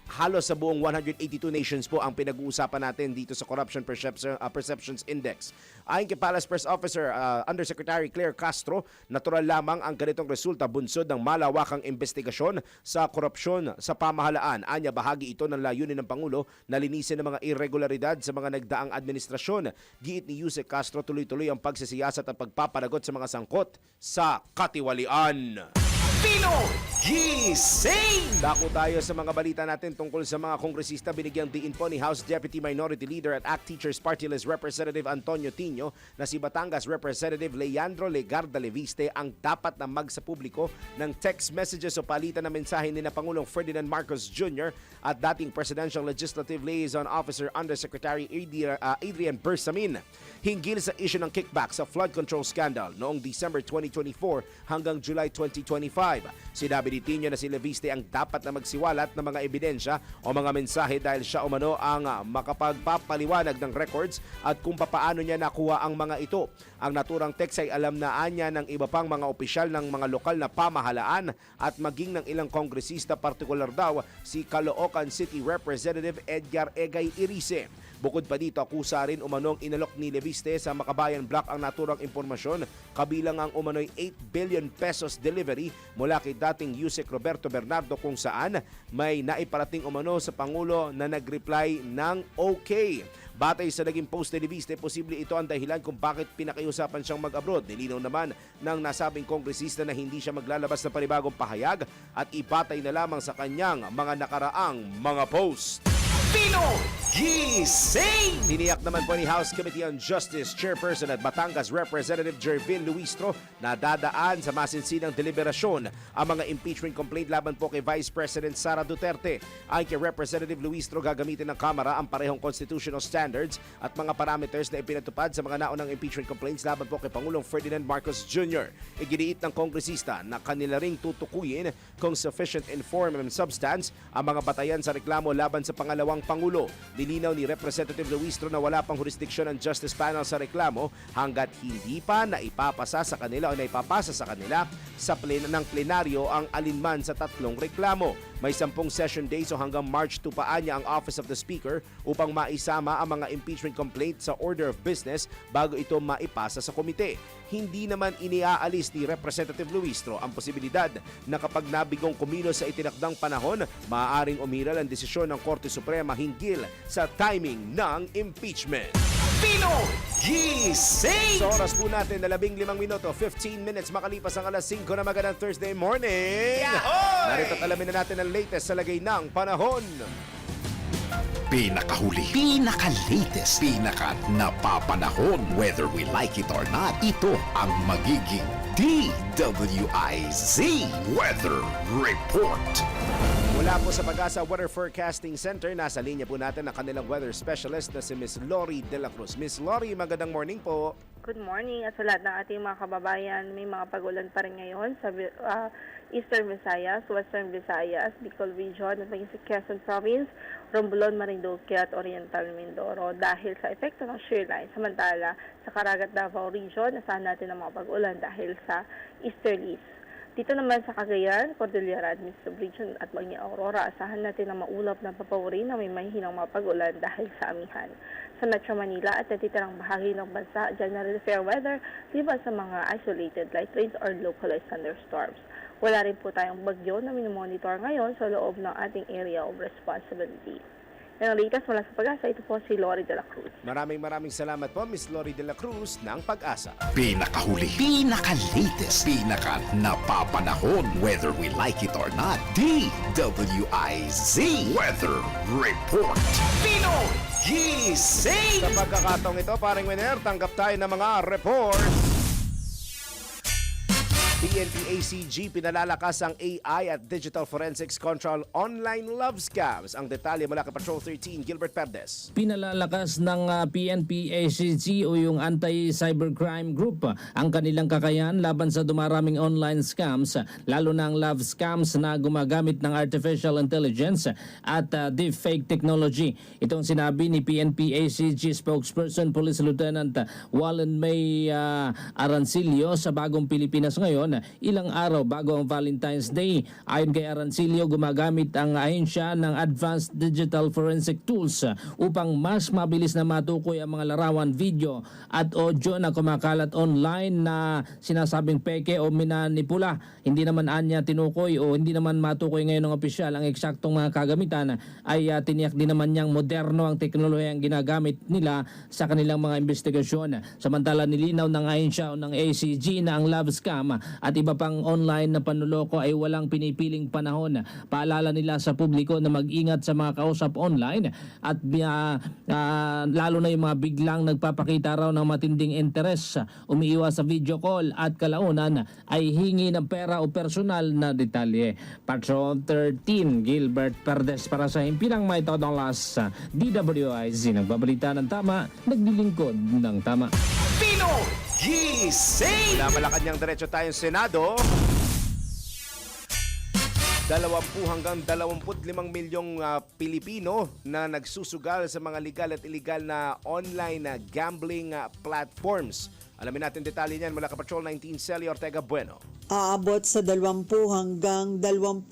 halos sa buong 182 nations po ang pinag-uusapan natin dito sa Corruption Perceptions Index. Ayon kay Palace Press Officer Undersecretary Claire Castro, natural lamang ang ganitong resulta bunsod ng malawakang investigasyon sa korupsyon sa pamahalaan. Anya, bahagi ito ng layunin ng Pangulo na linisin ng mga irregularidad sa mga nagdaang administrasyon. Giit ni Yusek Castro, tuloy-tuloy ang pagsisiyasat at pagpapanagot sa mga sangkot sa katiwalian. Pinoy Gising! Dako tayo sa mga balita natin tungkol sa mga kongresista. Binigyang diin po ni House Deputy Minority Leader at ACT Teachers Party List Representative Antonio Tino na si Batangas Representative Leandro Legarda Leviste ang dapat na magsapubliko ng text messages o palitan na mensahe ni na Pangulong Ferdinand Marcos Jr. at dating Presidential Legislative Liaison Officer Undersecretary Adrian Bersamin hinggil sa issue ng kickback sa flood control scandal noong December 2024 hanggang July 2025. Sinabi ni Tino na si Leviste ang dapat na magsiwalat ng mga ebidensya o mga mensahe dahil siya umano ang makapagpapaliwanag ng records at kung papaano niya nakuha ang mga ito. Ang naturang text ay alam na anya ng iba pang mga opisyal ng mga lokal na pamahalaan at maging ng ilang kongresista, partikular daw si Caloocan City Representative Edgar Egay Irice. Bukod pa dito, akusa rin umanong inalok ni Leviste sa Makabayan Block ang naturang impormasyon kabilang ang umano'y 8 billion pesos delivery mula kay dating Yusek Roberto Bernardo kung saan may naiparating umano sa Pangulo na nag-reply ng okay. Batay sa naging post ni Viste, posible ito ang dahilan kung bakit pinakiusapan siyang mag-abroad. Nilinaw naman ng nasabing kongresista na hindi siya maglalabas ng panibagong pahayag at ibatay na lamang sa kanyang mga nakaraang mga post. Pinoy Gising! Tiniyak naman po ni House Committee on Justice Chairperson at Batangas Representative Jervin Luistro na dadaan sa masinsinang deliberasyon ang mga impeachment complaint laban po kay Vice President Sara Duterte. Ayon kay Representative Luistro, gagamitin ng Kamara ang parehong constitutional standards at mga parameters na ipinatupad sa mga naunang impeachment complaints laban po kay Pangulong Ferdinand Marcos Jr. Iginiit ng kongresista na kanila ring tutukuyin kung sufficient in form and substance ang mga batayan sa reklamo laban sa pangalawang Pangulo. Nilinaw ni Representative Luistro na wala pang jurisdiction ang Justice Panel sa reklamo hanggat hindi pa naipapasa sa kanila o naipapasa sa kanila sa ng plenaryo ang alinman sa tatlong reklamo. May 10 session days o hanggang March 2 pa niya ang Office of the Speaker upang maisama ang mga impeachment complaint sa order of business bago ito maipasa sa komite. Hindi naman iniaalis ni Representative Luistro ang posibilidad na kapag nabigong kumilos sa itinakdang panahon, maaaring umiral ang desisyon ng Korte Suprema hinggil sa timing ng impeachment. Pinoy Gising! Sa oras po natin na 15 minuto, 15 minutes makalipas ang alas 5 na magandang Thursday morning. Narito at alamin na natin ang latest sa lagay ng panahon. Pinakahuli, pinaka-latest, pinaka-napapanahon. Whether we like it or not, ito ang magiging DWIZ Weather Report. Mula po sa Pag-asa Weather Forecasting Center, nasa linya po natin ang kanilang weather specialist na si Miss Lori De La Cruz. Miss Lori, magandang morning po. Good morning at sa lahat ng ating mga kababayan. May mga pag-ulan pa rin ngayon sa Eastern Visayas, Western Visayas, Bicol Region at maging sa Quezon Province, Romblon, Marinduque at Oriental Mindoro dahil sa epekto ng shear line. Samantala, sa Caraga at Davao Region, asahan natin ang mga pag-ulan dahil sa easterlies. Dito naman sa Cagayan, Cordillera Administrative Region at maging Aurora, asahan natin ang maulap na papawari na may mahihinang mga pag-ulan dahil sa amihan. Sa Metro Manila at natitirang bahagi ng bansa, generally fair weather, liban sa mga isolated light rains or localized thunderstorms. Wala rin po tayong bagyo na minomonitor ngayon sa loob ng ating area of responsibility. Yan ang latest mula sa Pag-asa. Ito po si Lori De La Cruz. Maraming salamat po, Miss Lori De La Cruz ng Pag-asa. Pinakahuli, pinaka-latest, pinaka-napapanahon. Whether we like it or not, DWIZ Weather Report. Pinoy Gising! Sa pagkakataong ito, paring Winer, tanggap tayo ng mga report. PNP-ACG pinalalakas ang AI at Digital Forensics Control online love scams. Ang detalye mula kay Patrol 13, Gilbert Perdes. Pinalalakas ng PNP-ACG o yung Anti-Cybercrime Group ang kanilang kakayahan laban sa dumaraming online scams, lalo na ang love scams na gumagamit ng artificial intelligence at deepfake technology. Itong sinabi ni PNP-ACG spokesperson Police Lieutenant Wallen May Arancilio sa Bagong Pilipinas ngayon, ilang araw bago ang Valentine's Day. Ayon kay Arancilio, gumagamit ang ahensya ng Advanced Digital Forensic Tools upang mas mabilis na matukoy ang mga larawan, video at audio na kumakalat online na sinasabing peke o minanipula. Hindi naman anya tinukoy o hindi naman matukoy ngayon ng opisyal ang eksaktong mga kagamitan, ay tiniyak din naman niyang moderno ang teknolohiyang ginagamit nila sa kanilang mga investigasyon. Samantala, nilinaw ng ahensya o ng ACG na ang love scam at iba pang online na panloloko ay walang pinipiling panahon. Paalala nila sa publiko na mag-ingat sa mga kausap online at lalo na yung mga biglang nagpapakita raw ng matinding interes, umiiwas sa video call at kalaunan ay hingi ng pera o personal na detalye. Patrol 13, Gilbert Perdes para sa Himpinang May Todong Las, DWIZ. Nagbabalita ng tama, naglilingkod ng tama. Pinoy Gising! Mula Malacanang diretso tayong Senado. 20 hanggang 25 milyong Pilipino na nagsusugal sa mga legal at illegal na online gambling platforms. Alamin natin detalye niyan mula kay Patrol 19, Celia Ortega Bueno. Aabot sa 20 hanggang 25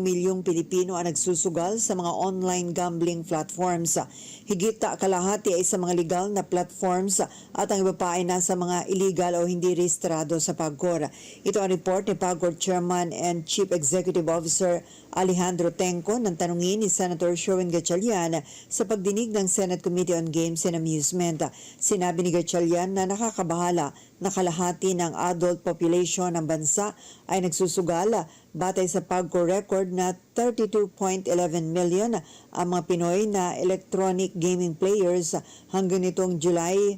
milyong Pilipino ang nagsusugal sa mga online gambling platforms. Higit kalahati ay sa mga legal na platforms at ang iba pa ay nasa mga illegal o hindi rehistrado sa PAGCOR. Ito ang report ni PAGCOR Chairman and Chief Executive Officer Alejandro Tenco nang tanungin ni Senator Sherwin Gatchalian sa pagdinig ng Senate Committee on Games and Amusement. Sinabi ni Gatchalian na nakakabahala na kalahati ng adult population ng bansa ay nagsusugal batay sa PAGCOR record na 32.11 million ang mga Pinoy na electronic gaming players hanggang noong July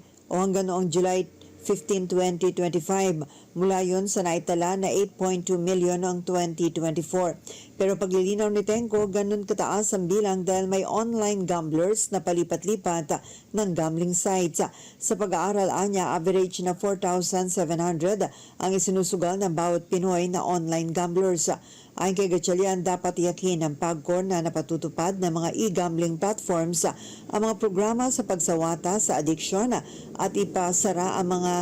15, 2025. Mula yun sa naitala na 8.2 million noong 2024. Pero paglilinaw ni Tenco, ganun kataas ang bilang dahil may online gamblers na palipat-lipat ng gambling sites. Sa pag-aaral anya, average na 4,700 ang isinusugal ng bawat Pinoy na online gamblers. Ayon kay Gatchalian, dapat iyakin ng PAGCOR na napatutupad ng mga e-gambling platforms ang mga programa sa pagsawata sa addiction at ipasara ang mga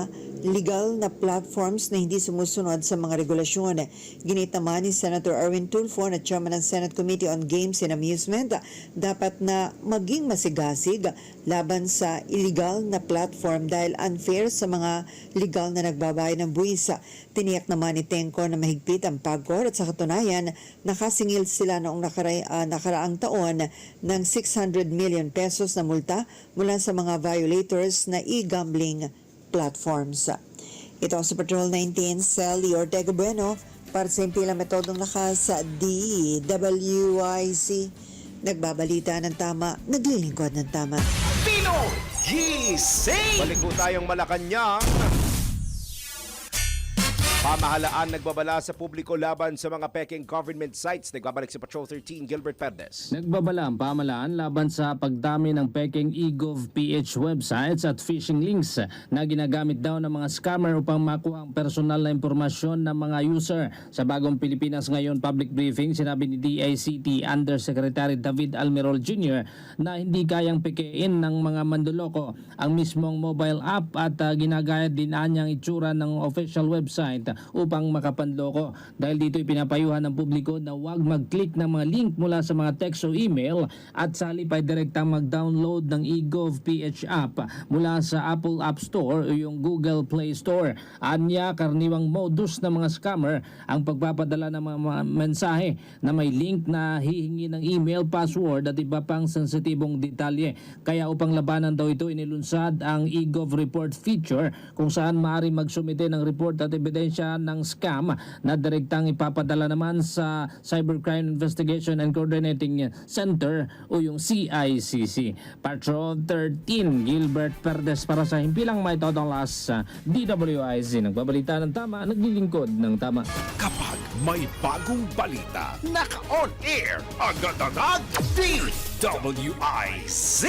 legal na platforms na hindi sumusunod sa mga regulasyon. Ginit naman ni Senator Erwin Tulfo na chairman ng Senate Committee on Games and Amusement, dapat na maging masigasig laban sa illegal na platform dahil unfair sa mga legal na nagbabayad ng buwis. Tiniyak naman ni Tenco na mahigpit ang PAGCOR at sa katunayan, nakasingil sila noong nakaraang taon ng 600 million pesos na multa mula sa mga violators na e-gambling platforms. Ito ang Super Patrol 19, Sally Ortega Bueno para sa impilang metodong lakas sa DWIC. Nagbabalita ng tama, naglilingkod ng tama. Pino Gising! Balik po tayong Malacanang. Pamahalaan nagbabala sa publiko laban sa mga peking government sites. Nagbabalik si Patrol 13, Gilbert Perdes. Nagbabala ang pamahalaan laban sa pagdami ng peking eGov.ph websites at phishing links na ginagamit daw ng mga scammer upang makuha ang personal na impormasyon ng mga user. Sa Bagong Pilipinas Ngayon public briefing, sinabi ni DICT Undersecretary David Almirol Jr. na hindi kayang pikein ng mga manduloko ang mismong mobile app at ginagaya din anyang itsura ng official website upang makapanloko. Dahil dito ipinapayuhan ng publiko na huwag mag-click ng mga link mula sa mga text o email at sa halip ay direktang mag-download ng eGov.ph app mula sa Apple App Store o yung Google Play Store. Anya, karaniwang modus ng mga scammer ang pagpapadala ng mga mensahe na may link na hihingi ng email, password at iba pang sensitibong detalye. Kaya upang labanan daw ito, inilunsad ang eGov Report feature kung saan maaari magsumite ng report at ebidensya ng scam na direktang ipapadala naman sa Cybercrime Investigation and Coordinating Center o yung CICC. Patrol 13, Gilbert Perdes para sa himpilang may totong las sa DWIC. Nagbabalita ng tama, naglilingkod ng tama. Kapag may bagong balita, naka-on air, agad-agad, DWIC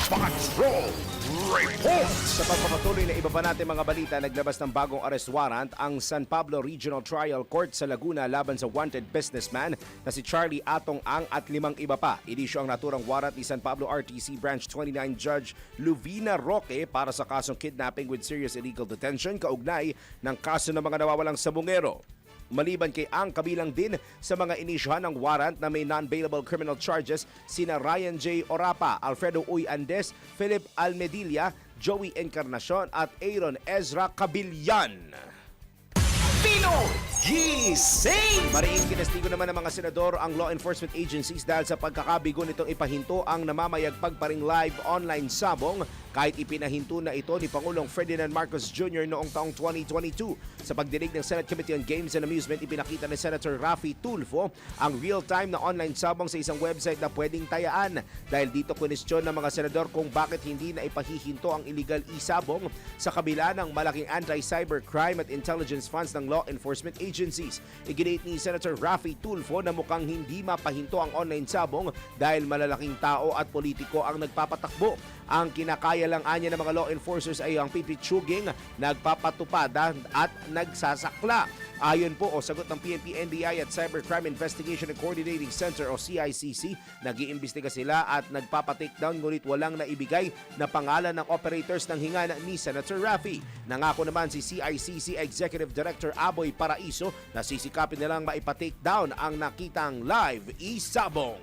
Patrol Report! Sa pagpapatuloy na iba pa natin mga balita, naglabas ng bagong arrest warrant ang San Pablo Regional Trial Court sa Laguna laban sa wanted businessman na si Charlie Atong Ang at 5 iba pa. Inisyu ang naturang warrant ni San Pablo RTC Branch 29 Judge Luvina Roque para sa kasong kidnapping with serious illegal detention kaugnay ng kaso ng mga nawawalang sabungero. Maliban kay Ang, kabilang din sa mga inisyuhan ng warrant na may non-bailable criminal charges sina Ryan J. Orapa, Alfredo Uy Andes, Philip Almedilla, Joey Encarnacion at Aaron Ezra Cabillan. Pino Gising! Mariing kinastigo naman ng mga senador ang law enforcement agencies dahil sa pagkakabigo nitong ipahinto ang namamayagpag pa ring live online sabong kahit ipinahinto na ito ni Pangulong Ferdinand Marcos Jr. noong taong 2022. Sa pagdinig ng Senate Committee on Games and Amusement, ipinakita ni Senator Raffy Tulfo ang real-time na online sabong sa isang website na pwedeng tayaan. Dahil dito kwestiyon ng mga senador kung bakit hindi na ipahihinto ang illegal e-sabong sa kabila ng malaking anti-cybercrime at intelligence funds ng law enforcement agencies. Iginit ni Senator Raffy Tulfo na mukhang hindi mapahinto ang online sabong dahil malalaking tao at politiko ang nagpapatakbo. Ang kinakaya lang anya ng mga law enforcers ay ang pipitsuging, nagpapatupad at nagsasakla. Ayon po o sagot ng PNP, NBI at Cybercrime Investigation and Coordinating Center o CICC, nag-iimbestiga sila at nagpapa-takedown ngunit walang naibigay na pangalan ng operators ng hingan ni Senator Raffy. Nangako naman si CICC Executive Director Aboy Paraiso na sisikapin nilang maipa-takedown ang nakitang live isabong.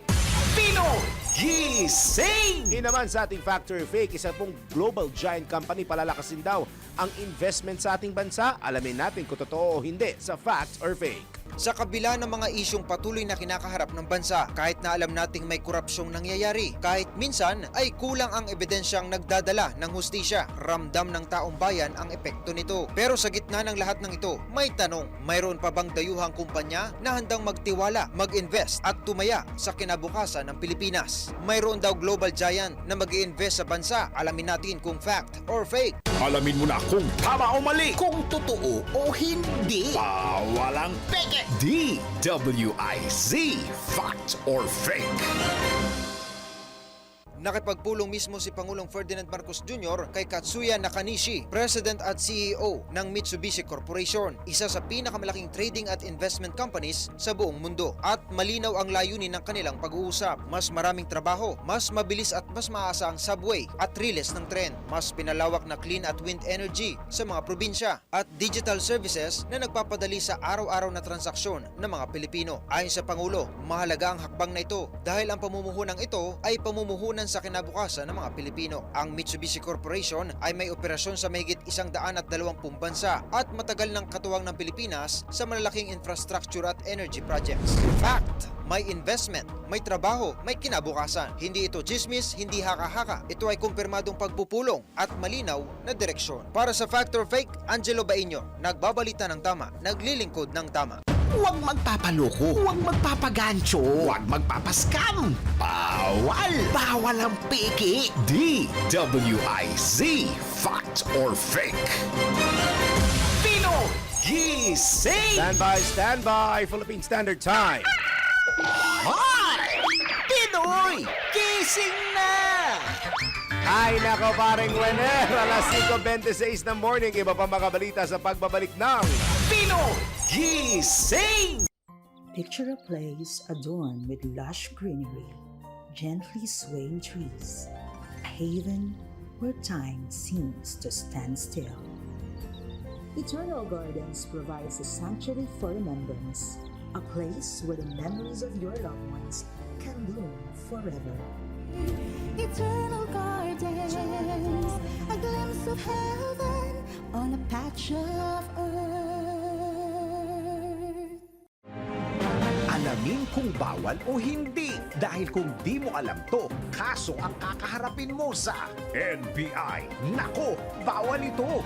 Pinoy Gising! Naman sa ating Factor Fake, isa pong global giant company palalakasin daw ang investment sa ating bansa. Alamin natin kung totoo o hindi sa Fact or Fake. Sa kabila ng mga isyong patuloy na kinakaharap ng bansa, kahit na alam nating may korupsyong nangyayari, kahit minsan ay kulang ang ebidensyang nagdadala ng hustisya, ramdam ng taong bayan ang epekto nito. Pero sa gitna ng lahat ng ito, may tanong, mayroon pa bang dayuhang kumpanya na handang magtiwala, mag-invest at tumaya sa kinabukasan ng Pilipinas? Mayroon daw global giant na mag-i-invest sa bansa. Alamin natin kung fact or fake. Alamin mo na kung tama o mali, kung totoo o hindi. Bawalang peke. DWIZ, fact or fake. Nakipagpulong mismo si Pangulong Ferdinand Marcos Jr. kay Katsuya Nakanishi, President at CEO ng Mitsubishi Corporation, isa sa pinakamalaking trading at investment companies sa buong mundo. At malinaw ang layunin ng kanilang pag-uusap. Mas maraming trabaho, mas mabilis at mas maasa ang subway at riles ng tren, mas pinalawak na clean at wind energy sa mga probinsya, at digital services na nagpapadali sa araw-araw na transaksyon ng mga Pilipino. Ayon sa Pangulo, mahalaga ang hakbang na ito dahil ang pamumuhunan ito ay pamumuhunan sa kinabukasan ng mga Pilipino. Ang Mitsubishi Corporation ay may operasyon sa mahigit 120 bansa at matagal ng katuwang ng Pilipinas sa malalaking infrastructure at energy projects. Fact! May investment, may trabaho, may kinabukasan. Hindi ito chismis, hindi haka-haka. Ito ay kumpirmadong pagpupulong at malinaw na direksyon. Para sa Fact or Fake, Angelo Bainyo, nagbabalita ng tama, naglilingkod ng tama. Huwag magpapaloko, huwag magpapagancho, huwag magpapaskam. Bawal! Bawal ang peke. DWIZ, fact or fake. Pinoy Gising! Stand by, Philippine Standard Time. Hoy! Pinoy! Gising na! Ay nako paring Wenner, alas 5:26 ng morning, iba pa makabalita sa pagbabalik ng Pinoy Gising! Picture a place adorned with lush greenery, gently swaying trees, a haven where time seems to stand still. Eternal Gardens provides a sanctuary for remembrance, a place where the memories of your loved ones can bloom forever. Eternal Gardens, a glimpse of heaven on a patch of earth. Alamin kung bawal o hindi. Dahil kung di mo alam to, kaso ang kakaharapin mo sa NBI. Nako, bawal ito.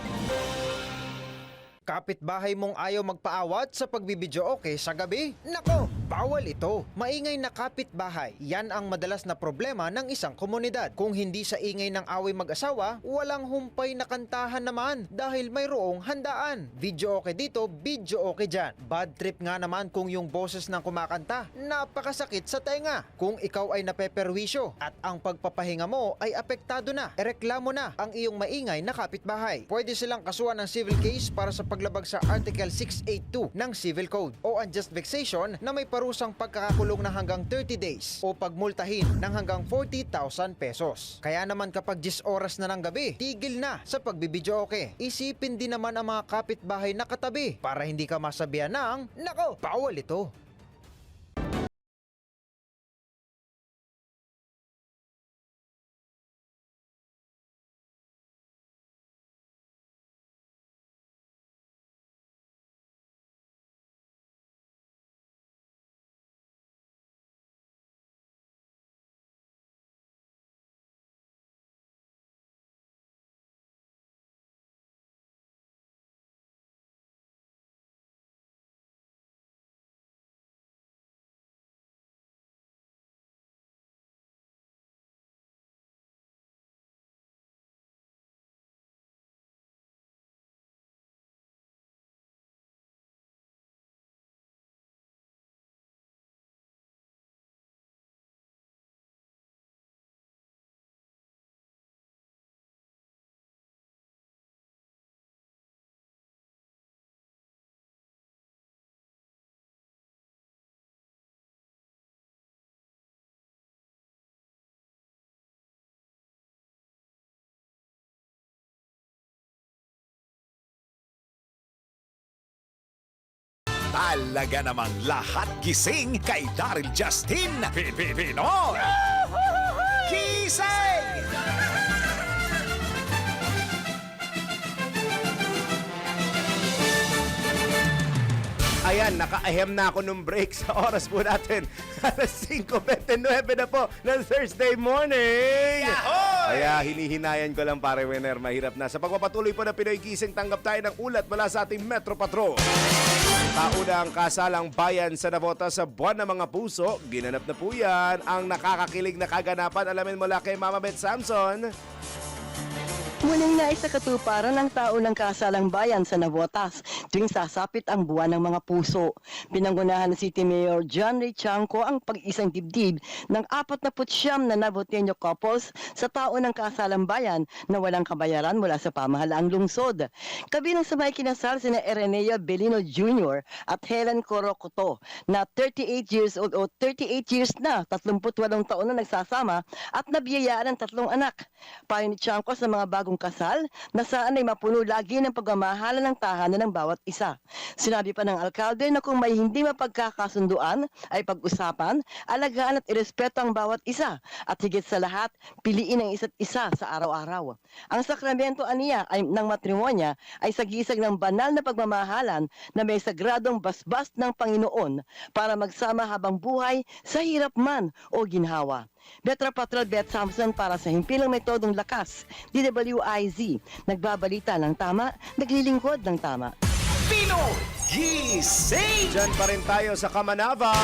Kapitbahay mong ayaw magpaawat sa pagbibidyo sa gabi? Nako, bawal ito. Maingay na kapitbahay, yan ang madalas na problema ng isang komunidad. Kung hindi sa ingay ng away mag-asawa, walang humpay na kantahan naman dahil mayroong handaan. Video dito, video dyan. Bad trip nga naman kung yung boses ng kumakanta, napakasakit sa tenga. Kung ikaw ay napeperwisyo at ang pagpapahinga mo ay apektado na, ereklamo na ang iyong maingay na kapitbahay. Pwede silang kasuhan ng civil case para sa paglabag sa Article 682 ng Civil Code o unjust vexation na may parusang pagkakakulong ng hanggang 30 days o pagmultahin ng hanggang 40,000 pesos. Kaya naman kapag 10 oras na ng gabi, tigil na sa pagbibidyoke. Isipin din naman ang mga kapitbahay na katabi para hindi ka masabihan ng, nako, bawal ito. Talaga namang lahat gising kay Daryl Justin Pinoy Gising! Ayan, naka-ahem na ako nung break sa oras po natin. Alas 5:29 na po ng Thursday morning. Kaya hinihinayan ko lang pare winner, mahirap na. Sa pagpapatuloy po ng Pinoy Gising, tanggap tayo ng ulat mula sa ating Metro Patrol. Taunang kasalang bayan sa Navota sa Buwan ng Mga Puso. Ginanap na po yan. Ang nakakakilig na kaganapan, alamin mula kay Mama Beth Samson. Muling nais sa katuparan ng taunang kasalang bayan sa Navotas tuwing sasapit ang buwan ng mga puso. Pinangunahan ng City Mayor John Ray Chanco ang pag-isang dibdib ng 49 na Navoteño couples sa taunang kasalang bayan na walang kabayaran mula sa pamahalaang lungsod. Kabilang sa may kinasal sina Erenea Belino Jr. at Helen Corocoto na 38 years old o 38 years na, 38 taon na nagsasama at nabiyayaan ng 3 anak. Payo ni Chanco sa mga bagong kasal na saan ay mapuno lagi ng pagmamahalan ng tahanan ng bawat isa. Sinabi pa ng alkalde na kung may hindi mapagkakasunduan ay pag-usapan, alagaan at irespeto ang bawat isa at higit sa lahat, piliin ang isa't isa sa araw-araw. Ang sakramento aniya ay ng matrimonya ay sagisag ng banal na pagmamahalan na may sagradong basbas ng Panginoon para magsama habang buhay sa hirap man o ginhawa. Metro Patrol Beth Samson para sa Himpilang Metodong Lakas, DWIZ, nagbabalita ng tama, naglilingkod ng tama. Pinoy Gising! Diyan pa rin tayo sa Kamanava.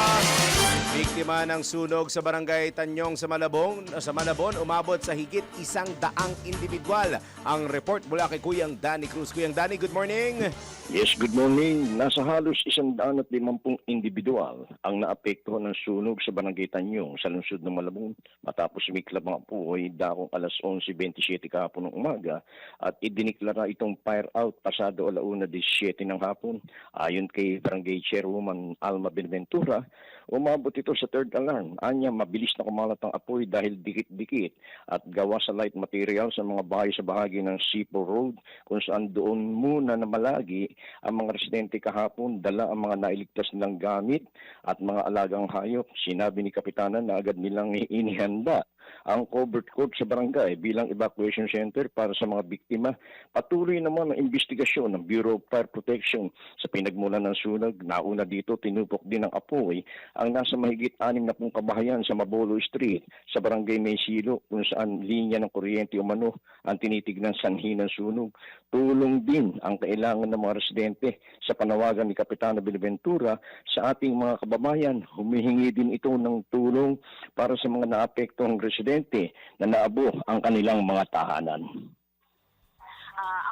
Biktima ng sunog sa barangay Tanyong sa Malabon, umabot sa higit 100 individual. Ang report mula kay Kuyang Danny Cruz. Kuyang Danny, good morning. Yes, good morning. Nasa halos 150 individual ang naapektuhan ng sunog sa barangay Tanyong sa lungsod ng Malabon matapos sumiklab ang apoy dakong alas 11:27 kahapon ng umaga at idiniklara itong fire out pasado 1:17 ng hapon. Ayon kay Barangay Chairwoman Alma Benaventura, umabot ito sa third alarm. Anya, mabilis na kumalat ang apoy dahil dikit-dikit at gawa sa light material sa mga bahay sa bahagi ng Sipo Road kung saan doon muna na malagi ang mga residente kahapon, dala ang mga nailigtas nilang gamit at mga alagang hayop. Sinabi ni Kapitana na agad nilang inihanda ang covered court sa barangay bilang evacuation center para sa mga biktima. Patuloy naman ang investigasyon ng Bureau of Fire Protection sa pinagmulan ng sunog. Nauna dito, tinupok din ng apoy ang nasa mahigit 60 kabahayan sa Mabolo Street sa barangay Maysilo kung saan linya ng kuryente umano ang tinitignan sanhi ng sunog. Tulong din ang kailangan ng mga residente sa panawagan ni Kapitana Benaventura sa ating mga kababayan. Humihingi din ito ng tulong para sa mga naapektuhang residente na naabo ang kanilang mga tahanan.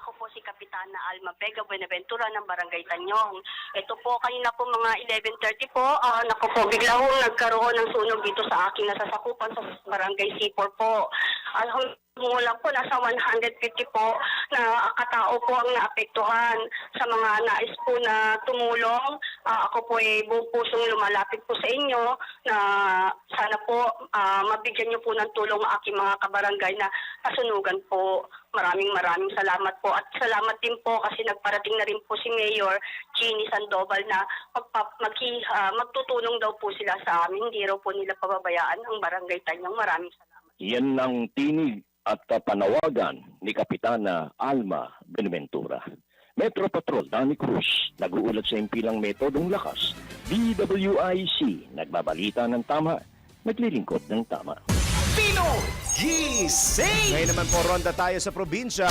Ako po si Kapitana Alma Vega Buenaventura ng Barangay Tanyong. Ito po, kanina po mga 11:30 po, naku po, bigla ho nagkaroon ng sunog dito sa aking nasasakupan sa Barangay C4 po. Mula po, nasa 150 po na katao po ang naapektuhan. Sa mga nais po na tumulong, ako po ay buong pusong lumalapit po sa inyo na sana po mabigyan niyo po ng tulong ang aking mga kabarangay na nasunugan po. Maraming salamat po at salamat din po kasi nagparating na rin po si Mayor Jeannie Sandoval na magtutulong daw po sila sa amin. Hindi raw po nila pababayaan ang Barangay Tanyong. Maraming salamat. Yan ang tinig at panawagan ni Kapitana Alma Benaventura. Metro Patrol Danny Cruz, nag-uulat sa Himpilang Metodong Lakas, DWIC, nagbabalita ng tama, naglilingkod ng tama. Pinoy Gising! Ngayon naman po, ronda tayo sa probinsya.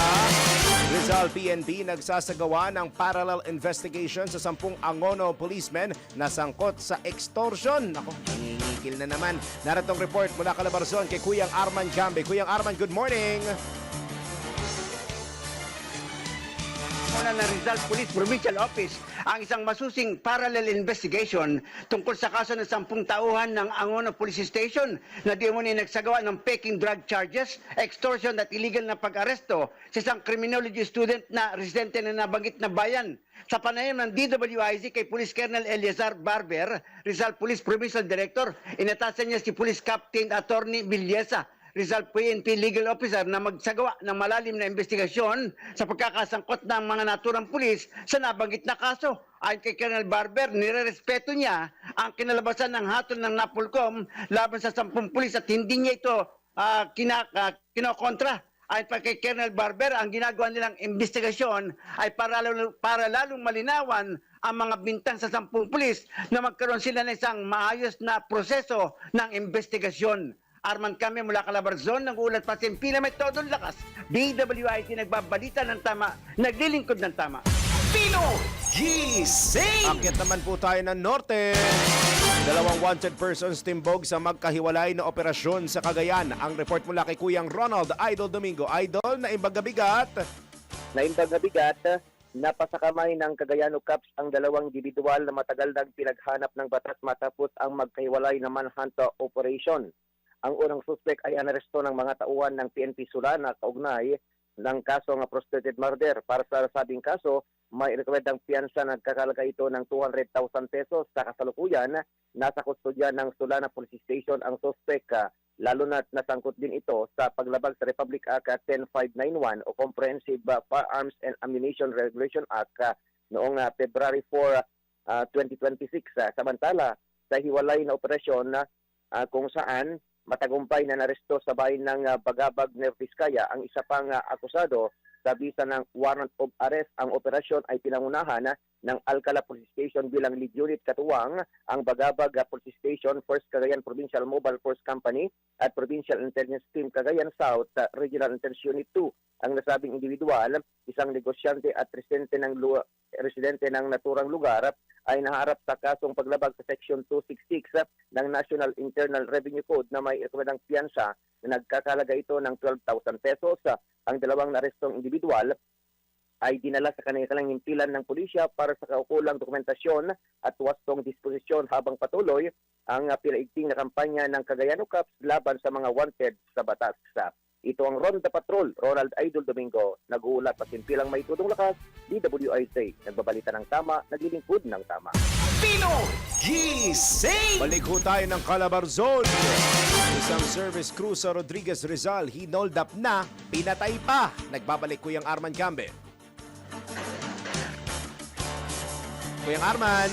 Rizal PNP nagsasagawa ng parallel investigation sa 10 Angono policemen na sangkot sa extortion. Ako, nangingikil na naman. Naratong report mula Calabarzon kay Kuyang Arman Gambe. Kuyang Arman, good morning! Mula ng Rizal Police Provincial Office ang isang masusing parallel investigation tungkol sa kaso ng 10 tauhan ng Angono Police Station na di umano'y nagsagawa ng peking drug charges, extortion at illegal na pag-aresto sa isang criminology student na residente na nabanggit na bayan. Sa panayam ng DWIC kay Police Colonel Eliazar Barber, Rizal Police Provincial Director, inatasan niya si Police Captain Attorney Villesa Rizal PNP legal officer na magsagawa ng malalim na investigasyon sa pagkakasangkot ng mga naturang pulis sa nabanggit na kaso. Ayon kay Colonel Barber, nirerespeto niya ang kinalabasan ng hatol ng NAPOLCOM laban sa 10 pulis at hindi niya ito kinokontra. Ayon pa kay Colonel Barber, ang ginagawa nilang investigasyon ay para lalong malinawan ang mga bintang sa 10 pulis na magkaroon sila ng isang maayos na proseso ng investigasyon. Arman kami mula Calabarzon, nag-uulat pa sin Pila, may todong lakas. DWIT nagbabalita ng tama, naglilingkod ng tama. Pino Gising! Akyat naman po tayo ng norte. 2 wanted persons timbog sa magkahiwalay na operasyon sa Cagayan. Ang report mula kay Kuyang Ronald Idol Domingo. Idol, naimbagabigat. Naimbagabigat, napasakamay ng Cagayano Cups ang 2 individual na matagal nang pinaghanap ng batas matapos ang magkahiwalay na manhunt operation. Ang unang suspect ay anaresto ng mga tauhan ng PNP Sula na kaugnay ng kaso ng prostituted murder. Para sa sabing kaso, may rekwedang piyansa na nagkakalaga ito ng 200,000 pesos. Sa kasalukuyan, nasa kustodya ng Sulana Police Station ang suspect, lalo na nasangkot din ito sa paglabag sa Republic Act 10591 o Comprehensive Firearms and Ammunition Regulation Act noong February 4, 2026. Samantala, sa hiwalay na operasyon kung saan matagumpay na naresto sa bayan ng Bagabag, Nueva Vizcaya ang isa pang akusado sa bisa ng warrant of arrest. Ang operasyon ay pinangunahan ng Alcala Police Station bilang lead unit, katuwang ang Bagabag Police Station, 1st Cagayan Provincial Mobile Force Company at Provincial Intelligence Team Cagayan South Regional Intelligence Unit 2. Ang nasabing individual, isang negosyante at residente ng naturang lugar, ay naharap sa kasong paglabag sa Section 266 ng National Internal Revenue Code na may rekwedang piyansa na nagkakalaga ito ng 12,000 pesos. Ang 2 narestong individual ay dinala sa kanilang himpilan ng pulisya para sa kaukulang dokumentasyon at wastong disposisyon habang patuloy ang pinaigting na kampanya ng Cagayano Cups laban sa mga wanted sa batas. Ito ang Ronda Patrol, Ronald Idol Domingo, nag-uulat pa simpilang may tudong lakas, DWIT, nagbabalita ng tama, naglilingkod ng tama. Pino Gising! Balik ho tayo ng Calabarzon. Isang service crew sa Rodriguez Rizal, hinold up na, pinatay pa. Nagbabalik Kuyang Arman Cambe. Kuyang Arman.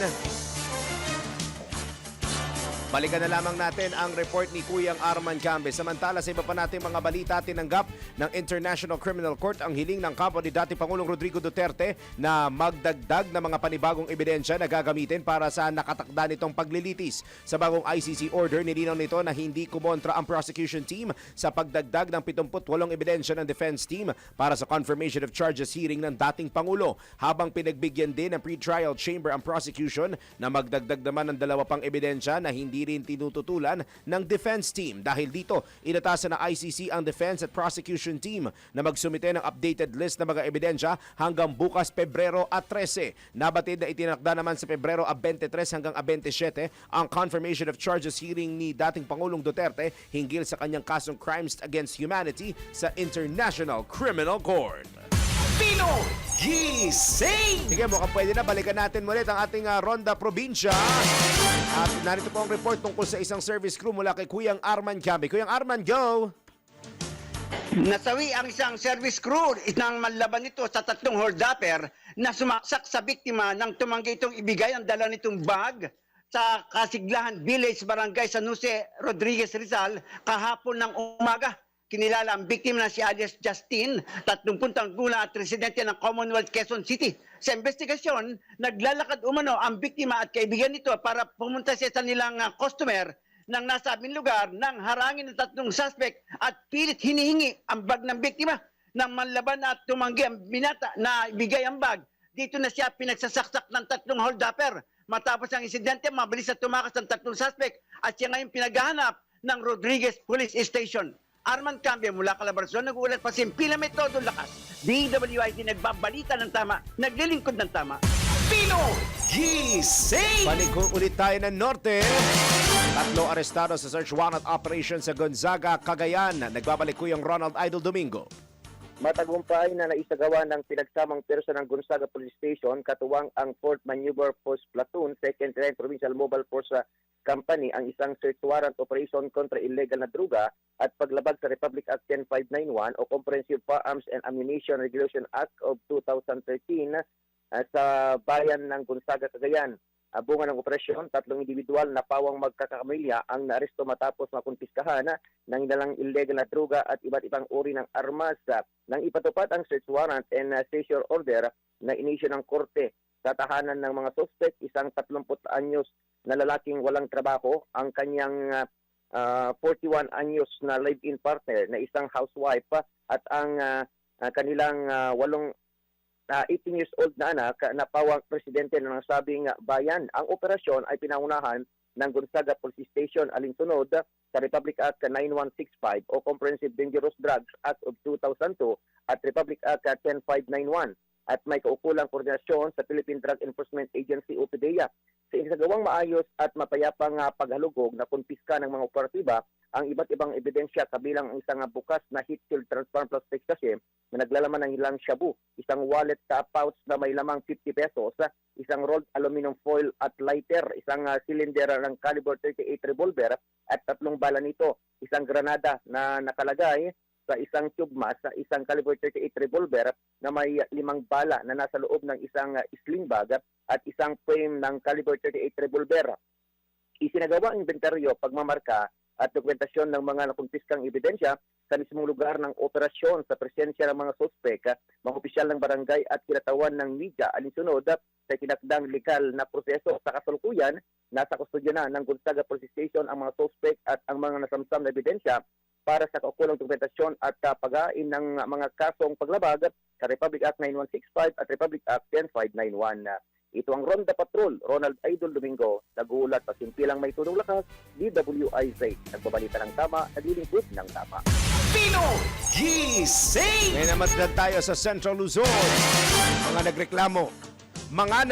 Balikan na lamang natin ang report ni Kuyang Arman Cambe. Samantala sa iba pa nating mga balita, tinanggap ng International Criminal Court ang hiling ng kampo ni dating Pangulong Rodrigo Duterte na magdagdag ng mga panibagong ebidensya na gagamitin para sa nakatakda nitong paglilitis. Sa bagong ICC order, nilinaw nito na hindi kumontra ang prosecution team sa pagdagdag ng 78 ebidensya ng defense team para sa confirmation of charges hearing ng dating Pangulo. Habang pinagbigyan din ng pre-trial chamber ang prosecution na magdagdag naman ng 2 pang ebidensya na hindi rin tinututulan ng defense team. Dahil dito, inatasan na ICC ang defense at prosecution team na magsumite ng updated list ng mga ebidensya hanggang bukas Pebrero 13. Nabatid na itinakda naman sa Pebrero 23 hanggang 27 ang confirmation of charges hearing ni dating Pangulong Duterte hinggil sa kanyang kasong crimes against humanity sa International Criminal Court. Pino Gising! Sige, mukhang pwede na. Balikan natin ulit ang ating Ronda Probinsya. At narito po ang report tungkol sa isang service crew mula kay Kuyang Arman Cambe. Kuyang Arman, go! Nasawi ang isang service crew nang manlaban nito sa 3 holdupper na sumaksak sa biktima nang tumanggi itong ibigay ang dala nitong bag sa Kasiglahan Village, Barangay San Jose, Rodriguez, Rizal kahapon ng umaga. Kinilala ang biktima na si alias Justin, 30 taong gulang at residente ng Commonwealth, Quezon City. Sa investigasyon, naglalakad umano ang biktima at kaibigan nito para pumunta sa isa nilang customer ng nasabing lugar nang harangin ng 3 suspect at pilit hinihingi ang bag ng biktima. Nang manlaban at tumanggi ang binata na ibigay ang bag, dito na siya pinagsasaksak ng 3 holdupper. Matapos ang insidente, mabilis na tumakas ang 3 suspect at siya ngayon pinaghahanap ng Rodriguez Police Station. Arman Cambe mula Calabarzon, nag-uulat pa simpila may todo lakas. DWIT nagbabalita ng tama, naglilingkod ng tama. Pino Gising! Balik ulit tayo ng norte. 3 arestado sa search warrant operation sa Gonzaga, Cagayan. Nagbabalik Kuyang Ronald Idol Domingo. Matagumpay na naisagawa ng pinagsamang perso ng Gonzaga Police Station katuwang ang 4th Maneuver Force Platoon, 2nd Line Provincial Mobile Force Company ang isang search warrant operation kontra illegal na druga at paglabag sa Republic Act 10591 o Comprehensive Firearms and Ammunition Regulation Act of 2013 sa bayan ng Gonzaga, Cagayan. Bunga ng operasyon, 3 individual na pawang magkakapamilya ang naaresto matapos makumpiskahan ng inalang illegal na druga at iba't ibang uri ng armas. Nang ipatupad ang search warrant and seizure order na inisyo ng korte sa tahanan ng mga suspect, isang 30 anyos na lalaking walang trabaho, ang kanyang 41 anyos na live-in partner na isang housewife at ang kanilang 18 years old na anak na pawang presidente ng nasabing bayan. Ang operasyon ay pinangunahan ng Gonzaga Police Station alinsunod sa Republic Act 9165 o Comprehensive Dangerous Drugs Act of 2002 at Republic Act 10591 at may kaukulang koordinasyon sa Philippine Drug Enforcement Agency o PDEA. Sa isagawang maayos at mapayapang paghalugog na kumpiska ng mga operatiba ang iba't ibang ebidensya kabilang ang isang bukas na heat-sealed transparent plastic sachet na naglalaman ng ilang shabu, isang wallet sa pouch na may lamang 50 pesos, isang rolled aluminum foil at lighter, isang cylinder ng caliber 38 revolver at 3 bala nito, isang granada na nakalagay sa isang tube mask, isang caliber 38 revolver na may 5 bala na nasa loob ng isang sling bag at isang frame ng caliber 38 revolver. Isinagawa ang inventaryo, pagmamarka at dokumentasyon ng mga nakumpiskang ebidensya sa mismong lugar ng operasyon sa presensya ng mga suspek, mga opisyal ng barangay at kinatawan ng media alinsunod sa kinakdang legal na proseso. Sa kasalukuyan, nasa kustodya na ng Gonzaga Police Station ang mga suspek at ang mga nasamsam na ebidensya para sa kaukulang dokumentasyon at pag-ain ng mga kasong paglabag sa Republic Act 9165 at Republic Act 10591. Ito ang Ronda Patrol, Ronald Idol Domingo, nagulat sa simpilang may tunong lakas, DWIZ, nagbabalita ng tama, naglilingkod ng tama. Pino Gising! Ngayon naman tayo sa Central Luzon. Mga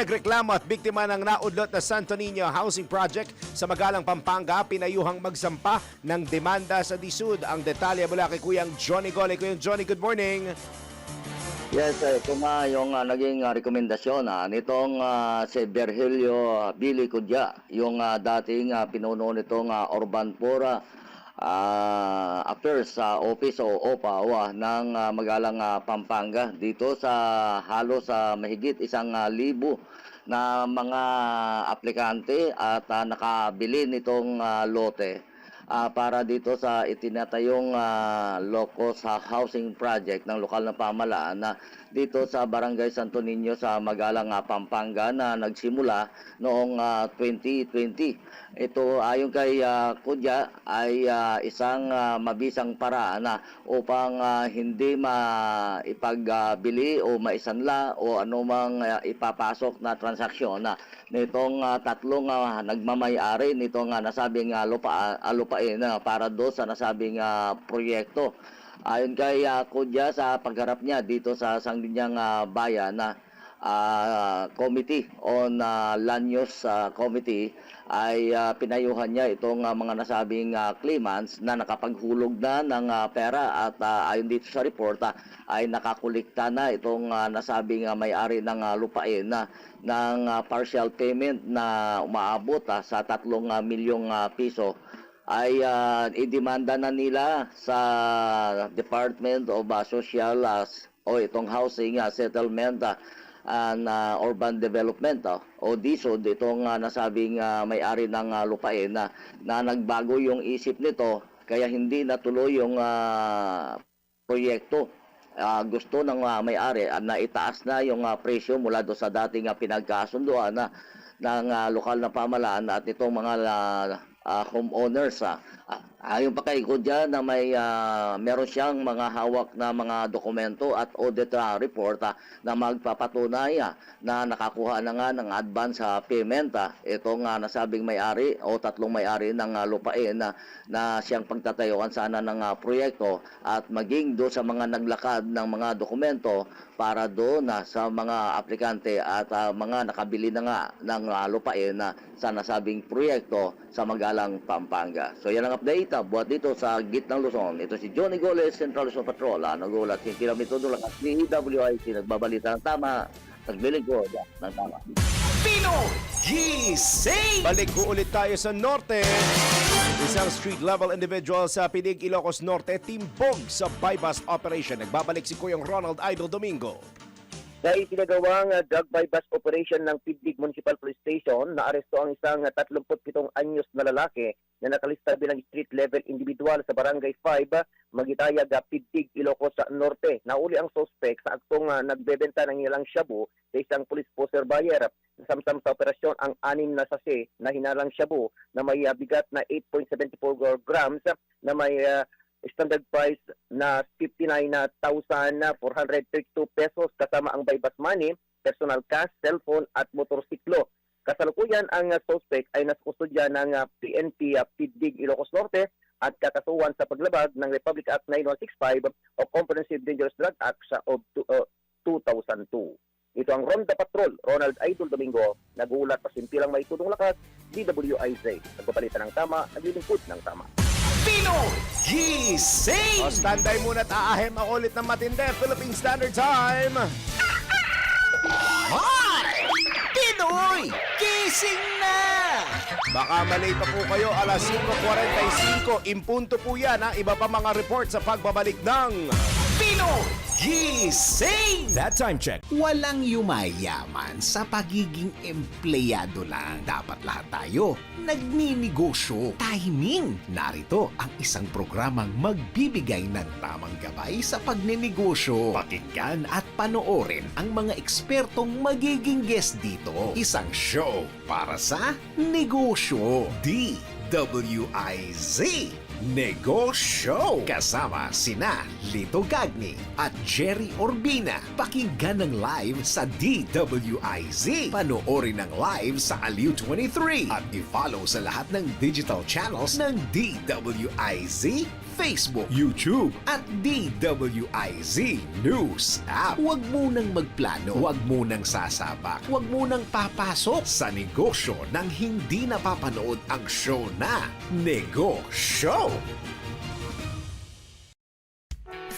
nagreklamo at biktima ng naudlot na Santo Niño Housing Project sa Magalang, Pampanga, pinayuhang magsampa ng demanda sa DSUD. Ang detalye mula kay Kuyang Johnny Gole. Kuyang Johnny, good morning. Yes, ito nga yung naging rekomendasyon nitong si Virgilio Billy Cudya, yung dating pinuno nitong Urban Pura Affairs Office o OPAW ng Magalang, Pampanga, dito sa halos mahigit 1,000 na mga aplikante at nakabili nitong lote para dito sa itinatayong Locos Housing Project ng lokal na pamahalaan na dito sa Barangay Santo Niño sa Magalang, Pampanga na nagsimula noong 2020. Ito ayon kay Kudya ay isang mabisang paraan upang hindi maipagbili o maisanla o anumang ipapasok na transaksyon nitong tatlong nagmamay-ari nitong nasabing lupain para do sa nasabing proyekto. Ayon kay Kudya, sa pagharap niya dito sa Sangguniang Bayan na Committee on Land Use Committee ay pinayuhan niya itong mga nasabing claimants na nakapaghulog na ng pera at ayon dito sa report ay nakakolekta na itong nasabing may-ari ng lupain ng partial payment na umaabot sa 3 milyong piso ay idemanda na nila sa Department of Social o itong Housing Settlement and Urban Development o DSUD, itong nasabing may-ari ng lupain na nagbago yung isip nito kaya hindi natuloy yung proyekto. Gusto ng may-ari na itaas na yung presyo mula do sa dating pinagkasunduan ng lokal na pamahalaan at itong mga homeowners. Ayon pa kay Kudya na meron siyang mga hawak na mga dokumento at audit report na magpapatunay na nakakuha na nga ng advance payment itong nasabing may-ari o 3 may-ari ng lupain na siyang pagtatayuan sana ng proyekto at maging do sa mga naglakad ng mga dokumento para doon sa mga aplikante at mga nakabili na nga ng lupain sa nasabing proyekto sa Magalang, Pampanga. So yan ang update. buhat dito sa gitnang Luzon. Ito si Johnny Goles, Central Luzon Patrol. Nagulat si Kiramito Dulakas, ni EWIC, nagbabalita ng tama, naglilingkod ng tama. Pinoy Gising! Balik ko ulit tayo sa Norte. Isang street-level individual sa Pinig, Ilocos Norte, timbog sa bypass operation. Nagbabalik si Kuyang Ronald Idol Domingo. Sa isinagawang drug bypass operation ng Pidig Municipal Police Station, naaresto ang isang 37 anyos na lalaki na nakalista bilang street-level individual sa Barangay 5, Magitayag, Pidig, Ilocos Norte. Nauli ang suspect sa aktong nagbebenta ng ilang shabu sa isang police poster buyer. Nasamsam sa operasyon ang 6 na sase na hinalang shabu na may bigat na 8.74 grams na may standard price na 59,432 pesos kasama ang bypass money, personal cash, cellphone at motorsiklo. Kasalukuyan ang suspect ay nasa kustodya ng PNP Pidig, Ilocos Norte at kakasuhan sa paglabag ng Republic Act 9165 o Comprehensive Dangerous Drug Act of 2002. Ito ang Ronda Patrol, Ronald Idol Domingo, nagulat pasimpilang may tudong lakas, DWIZ. Nagpapalitan ng tama, naglilingkod ng tama. Pinoy Gising! O, standby muna at aahem ako ulit ng matindi. Philippine Standard Time. Hi! Pinoy Gising na! Baka malay pa po kayo, alas 5:45. Impunto po yan, ha? Iba pa mga report sa pagbabalik ng Pinoy Gising! That Time Check. Walang yumayaman sa pagiging empleyado lang. Dapat lahat tayo nagninegosyo. Timing! Narito ang isang programang magbibigay ng tamang gabay sa pagnenegosyo. Pakinggan at panoorin ang mga ekspertong magiging guest dito. Isang show para sa negosyo. DWIZ Negosyo! Kasama sina Lito Gagni at Jerry Orbina. Pakinggan ng live sa DWIZ. Panoorin ng live sa Aliw 23. At i-follow sa lahat ng digital channels ng DWIZ, Facebook, YouTube, at DWIZ News App. Huwag munang magplano, huwag munang sasabak, huwag munang papasok sa negosyo nang hindi napapanood ang show na Negosyo.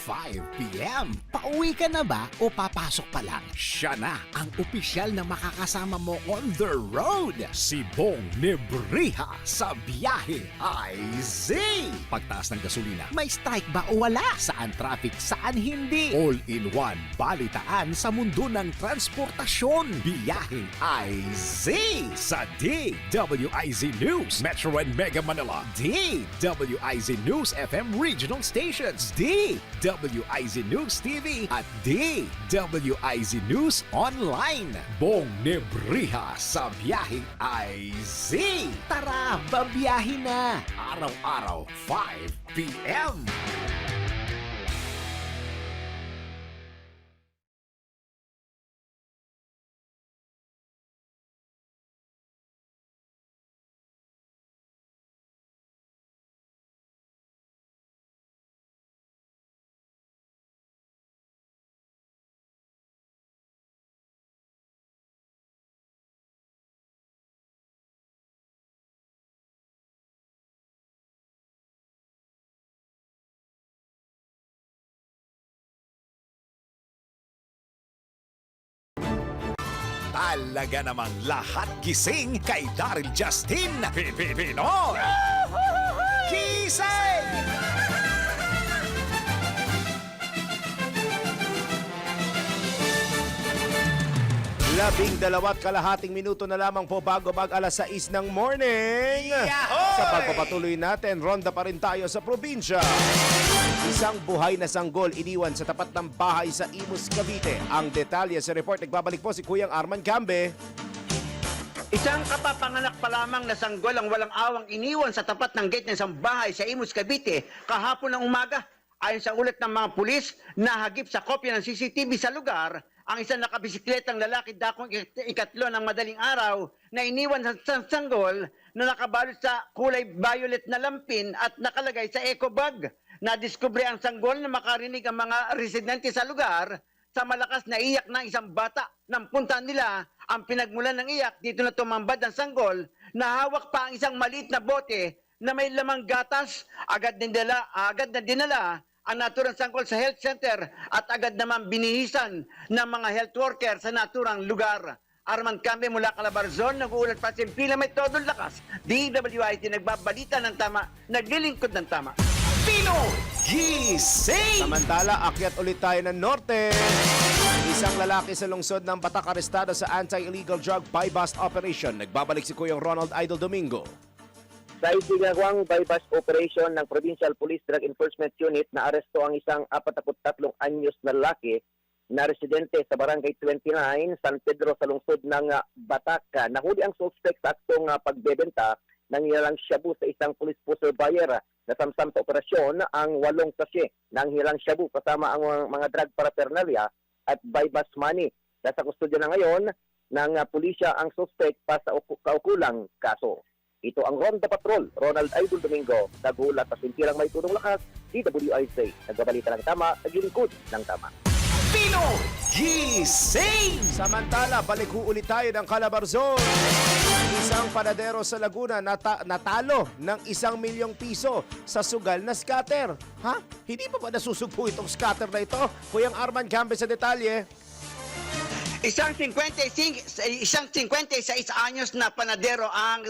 5 p.m. Pauwi ka na ba o papasok pa lang? Siya na ang opisyal na makakasama mo on the road. Si Bong Nebriha sa Biyahe IZ. Pagtaas ng gasolina, may strike ba o wala? Saan traffic, saan hindi? All-in-one balitaan sa mundo ng transportasyon. Biyahe IZ sa DWIZ News, Metro and Mega Manila, DWIZ News FM Regional Stations, DWIZ News TV at DWIZ News Online. Bong Nebriha sa Biyahe IZ. Tara, babiyahe na! Araw-araw, 5 p.m. Talaga namang lahat gising kay Daryl Justin Pinoy Gising! 12.5 minuto na lamang po bago mag-alas 6 ng morning. Sa pagpapatuloy natin, ronda pa rin tayo sa probinsya. Isang buhay na sanggol iniwan sa tapat ng bahay sa Imus, Cavite. Ang detalye sa report, nagbabalik po si Kuyang Arman Cambe. Isang kapapanganak pa lamang na sanggol ang walang awang iniwan sa tapat ng gate ng isang bahay sa Imus, Cavite kahapon ng umaga. Ayon sa ulat ng mga pulis, nahagip sa kopya ng CCTV sa lugar ang isang nakabisikletang lalaki dakong ikatlo ng madaling araw na iniwan sa sanggol na nakabalot sa kulay violet na lampin at nakalagay sa eco bag. Nadiskubre ang sanggol na makarinig ang mga residente sa lugar sa malakas na iyak ng isang bata. Nang puntahan nila ang pinagmulan ng iyak, dito na tumambad ang sanggol na hawak pa ang isang maliit na bote na may lamang gatas, agad na dinala ang naturang sangkol sa health center at agad naman binihisan ng mga health worker sa naturang lugar. Arman Cambe mula Calabarzon, nag-uulat pa Pila may todong lakas. DWIT nagbabalita ng tama, naglilingkod ng tama. Pino Gising! Samantala, akyat ulit tayo ng norte. Isang lalaki sa lungsod ng Batak arestado sa anti-illegal drug buy-bust operation. Nagbabalik si Kuyang Ronald Idol Domingo. Sa isinagawang buy-bust operation ng Provincial Police Drug Enforcement Unit, na aresto ang isang 43 anyos na lalaki na residente sa Barangay 29, San Pedro sa lungsod ng Batak. Nahuli ang suspect sa aktong pagbebenta ng hilalang shabu sa isang police pusher buyer. Nasamsam sa operasyon ang 8 sachet ng hilalang shabu kasama ang mga drug paraphernalia at buy-bust money. Nasa kustodya na ngayon ng pulisya ang suspect pa sa kaukulang kaso. Ito ang Ronda Patrol, Ronald Idol Domingo, nagulat at simpilang may tunong lakas, DWIC. Nagbabalita ng tama, naglilingkod ng tama. Pino Gising! Samantala, balik ulit tayo ng Calabarzon. Isang panadero sa Laguna natalo ng 1 milyong piso sa sugal na scatter. Ha? Hindi pa ba nasusugpo itong scatter na ito? Kuyang Arman Cambe sa detalye. Isang 56 anyos na panadero ang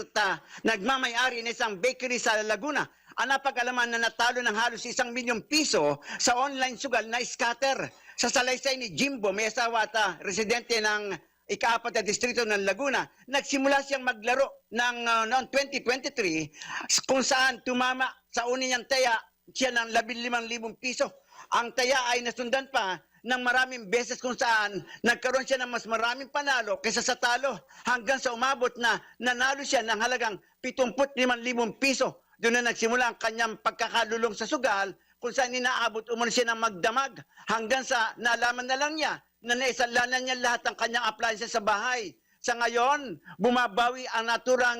nagmamayari ng isang bakery sa Laguna. Ang napag-alaman na natalo ng halos 1 milyong piso sa online sugal na scatter. Sa salaysay ni Jimbo, may asawa at residente ng ika-4 na distrito ng Laguna, nagsimula siyang maglaro ng noong 2023 kung saan tumama sa uni niyang taya siya ng 15,000 piso. Ang taya ay nasundan pa ng maraming beses kung saan nagkaroon siya ng mas maraming panalo kaysa sa talo hanggang sa umabot na nanalo siya ng halagang 75,000 piso. Doon na nagsimula ang kanyang pagkakalulong sa sugal kung saan inaabot umano siya ng magdamag hanggang sa nalaman na lang niya na naisanlanan niya lahat ng kanyang appliances sa bahay. Sa ngayon, bumabawi ang naturang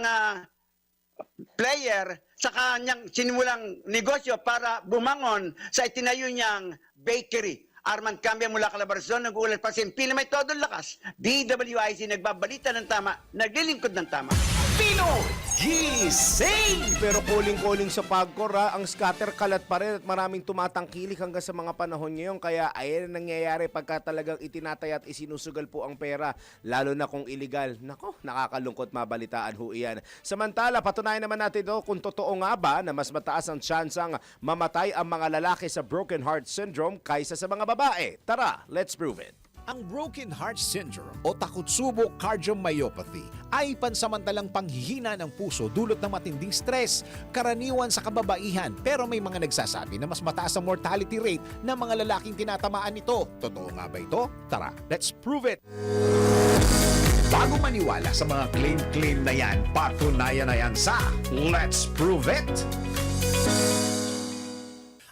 player sa kanyang sinimulang negosyo para bumangon sa itinayo niyang bakery. Arman Cambia mula Calabarzon, nag-uulat pa Pila may todong lakas. DWIC nagbabalita ng tama, naglilingkod ng tama. Pino Gising! Pero kuling-kuling sa Pagcor, ang scatter kalat pa rin at maraming tumatangkilik hanggang sa mga panahon ngayon. Kaya ayan ang nangyayari pagka talagang itinataya at isinusugal po ang pera, lalo na kung illegal. Nako, nakakalungkot mabalitaan ho iyan. Samantala, patunayan naman natin ito kung totoo nga ba na mas mataas ang tsansang mamatay ang mga lalaki sa broken heart syndrome kaysa sa mga babae. Tara, let's prove it. Ang broken heart syndrome o Takotsubo cardiomyopathy ay pansamantalang panghihina ng puso dulot ng matinding stress, karaniwan sa kababaihan, pero may mga nagsasabi na mas mataas ang mortality rate ng mga lalaking tinatamaan nito. Totoo nga ba ito? Tara, let's prove it! Bago maniwala sa mga claim-claim na yan, patunayan na yan sa Let's Prove It!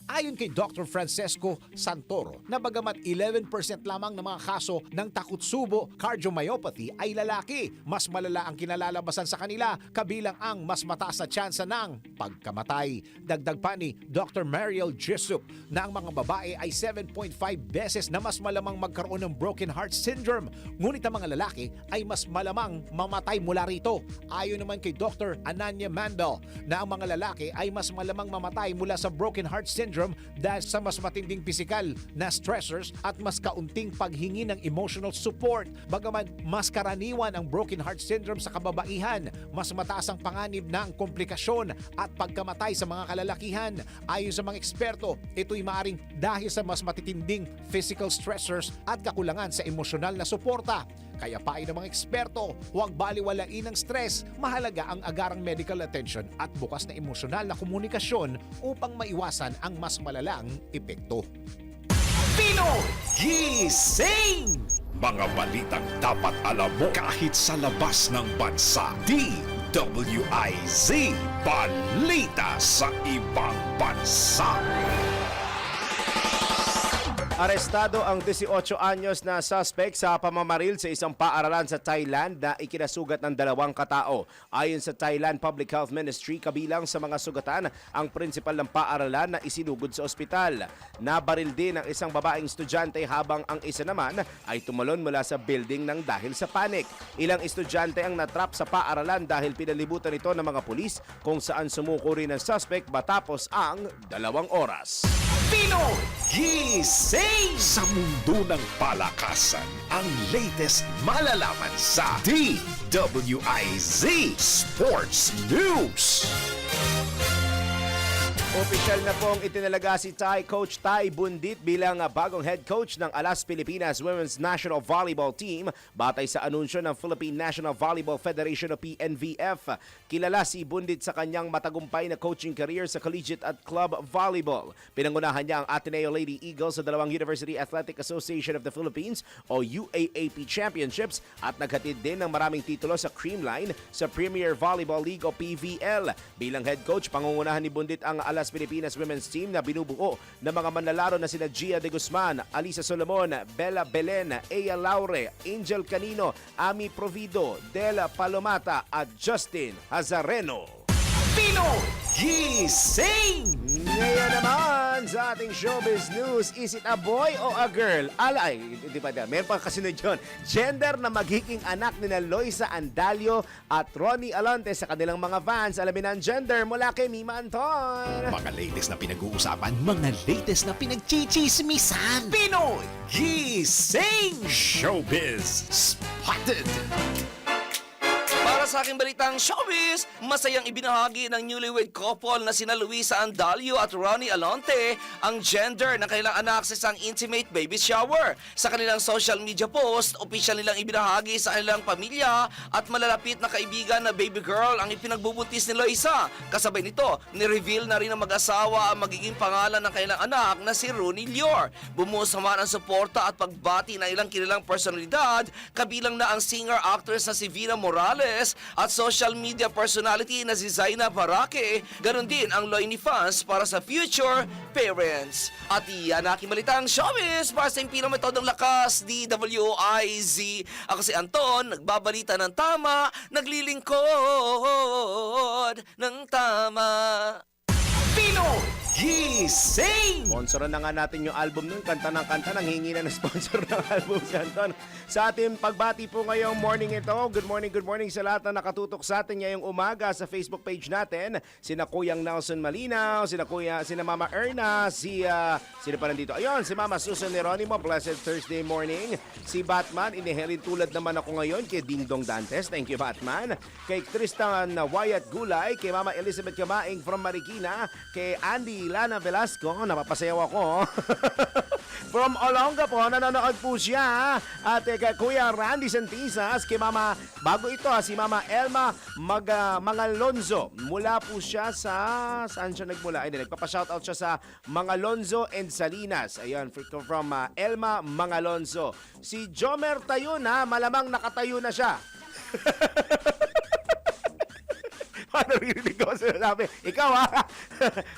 Ayon kay Dr. Francesco Santoro, na bagamat 11% lamang ng mga kaso ng Takotsubo cardiomyopathy ay lalaki, mas malala ang kinalalabasan sa kanila, kabilang ang mas mataas na tsansa ng pagkamatay. Dagdag pa ni Dr. Mariel Jesup na ang mga babae ay 7.5 beses na mas malamang magkaroon ng broken heart syndrome, ngunit ang mga lalaki ay mas malamang mamatay mula rito. Ayon naman kay Dr. Ananya Mandel na ang mga lalaki ay mas malamang mamatay mula sa broken heart syndrome dahil sa mas matinding pisikal na stressors at mas kaunting paghingi ng emotional support. Bagaman mas karaniwan ang broken heart syndrome sa kababaihan, mas mataas ang panganib ng komplikasyon at pagkamatay sa mga kalalakihan. Ayon sa mga eksperto, ito'y maaring dahil sa mas matitinding physical stressors at kakulangan sa emosyonal na suporta. Kaya payo ng mga eksperto, huwag baliwalain ang stress. Mahalaga ang agarang medical attention at bukas na emosyonal na komunikasyon upang maiwasan ang mas malalang epekto. Pino Gising! Mga balitang dapat alam mo kahit sa labas ng bansa. DWIZ, balita sa ibang bansa. Arestado ang 18 anyos na suspect sa pamamaril sa isang paaralan sa Thailand na ikinasugat ng 2 katao. Ayon sa Thailand Public Health Ministry, kabilang sa mga sugatan ang prinsipal ng paaralan na isinugod sa ospital. Nabaril din ang isang babaeng estudyante habang ang isa naman ay tumalon mula sa building ng dahil sa panic. Ilang estudyante ang natrap sa paaralan dahil pinalibutan ito ng mga pulis kung saan sumuko rin ang suspect matapos ang 2 oras. Pinoy Gising! Sa mundo ng palakasan, ang latest malalaman sa DWIZ Sports News. Opisyal na pong itinalaga si Coach Ty Bundit bilang bagong head coach ng Alas Pilipinas Women's National Volleyball Team batay sa anunsyo ng Philippine National Volleyball Federation o PNVF. Kilala si Bundit sa kanyang matagumpay na coaching career sa collegiate at club volleyball. Pinangunahan niya ang Ateneo Lady Eagles sa 2 University Athletic Association of the Philippines o UAAP Championships at naghatid din ng maraming titulo sa Creamline sa Premier Volleyball League o PVL. Bilang head coach, pangungunahan ni Bundit ang Alas Pilipinas Women's Team na binubuo ng mga manlalaro na sina Gia de Guzman, Alisa Solomon, Bella Belen, Ea Laure, Angel Canino, Ami Provido, Dela Palomata at Justin Hazareno. Pinoy Gising! Ngayon naman sa ating showbiz news, is it a boy o a girl? Alay, hindi pa meron pa kasunod yun. Gender na magiging anak ni Loisa Andalio at Ronnie Alonte sa kanilang mga fans. Alamin ang gender mula kay Mima Anton. Mga latest na pinag-uusapan, mga latest na pinagchichismisan. Pinoy Gising! Showbiz Spotted! Para sa aking balitang showbiz, masayang ibinahagi ng newlywed couple na sina Luisa Andalio at Ronnie Alonte ang gender ng kanilang anak sa isang intimate baby shower. Sa kanilang social media post, opisyal nilang ibinahagi sa kanilang pamilya at malalapit na kaibigan na baby girl ang ipinagbubuntis ni Luisa. Kasabay nito, ni-reveal na rin ng mag-asawa ang magiging pangalan ng kanilang anak na si Rooney Lior. Bumuhos naman ang suporta at pagbati ng ilang kilalang personalidad, kabilang na ang singer-actress na si Vina Morales at social media personality na si Zaina Barake, ganon din ang Loini fans para sa future parents. At iyan aking balitang showbiz para sa impinong metodong lakas, DWIZ. Ako si Anton, nagbabalita ng tama, naglilingkod ng tama. Pinoy Gising! Sponsoran na nga natin yung album nun, kanta ng kanta, nang hingi na ng sponsor ng album si Anton. Sa ating pagbati po ngayong morning ito, good morning sa lahat na nakatutok sa atin ngayong umaga sa Facebook page natin. Sina Kuyang Nelson Malinaw, sina Mama Erna, sino pa nandito? Ayun, si Mama Susan Neronimo, blessed Thursday morning. Si Batman, inihelin tulad naman ako ngayon kay Ding Dong Dantes, thank you Batman. Kay Tristan Wyatt Gulay, kay Mama Elizabeth Kamaing from Marikina, kay Andy Lana Velasco, napapasayaw ako. From Olonga po, nanonood po siya. At kay Kuya Randy Santisas, kay Mama, bago ito si Mama Elma Mangalonzo. Mula po siya sa, saan siya nagmula? Ay, nagpapa-shoutout siya sa Mangalonzo and Salinas. Ayun, from Elma Mangalonzo. Si Jomer Tayo na, malamang nakatayo na siya. Naririnig ko sinasabi. Ikaw ha?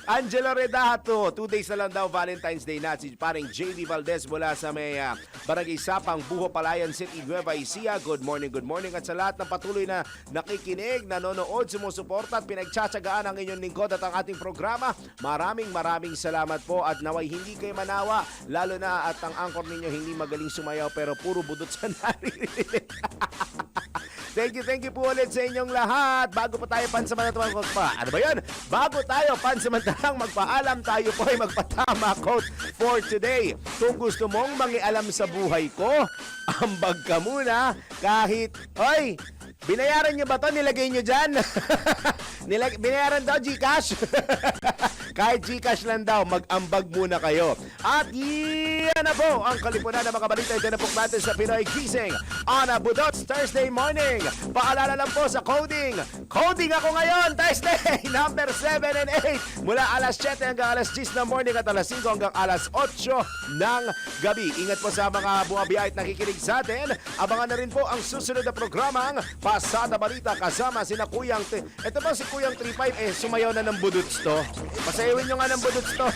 Angela Redato, 2 days na lang daw Valentine's Day na. Si paring JD Valdez mula sa may Barangay Sapang, Buho, Palayan City, Nueva Ecija. Good morning. At sa lahat ng patuloy na nakikinig, nanonood, sumusuporta at pinagtsatsagaan ang inyong lingkod at ang ating programa. Maraming salamat po at naway hindi kayo manawa. Lalo na at ang anchor ninyo hindi magaling sumayaw pero puro budot sa naririnig. Thank you po ulit sa inyong lahat. Bago pa tayo pansamantalang Bago tayo pansamantalang magpaalam, tayo po ay magpatama quote for today. Kung gusto mong mangialam sa buhay ko, ambag ka muna kahit, binayaran nyo ba to? Nilagay nyo dyan? Binayaran daw Gcash? Kahit Gcash lang daw, mag-ambag muna kayo. At yan na po ang kalipunan ng mga balita. Ito na po natin sa Pinoy Gising. on a Budots Thursday morning. Paalala lang po sa coding. Coding ako ngayon, Thursday, number 7 and 8. Mula alas 7 hanggang alas 10 ng morning at alas 5 hanggang alas 8 ng gabi. Ingat po sa mga bumabiyahe at nakikinig sa atin. Abangan na rin po ang susunod na programang Pasada Balita kasama sina Kuyang... Ito ba si Kuyang 35? Sumayaw na ng Budots to. Pasayawin nyo nga ng Budots to.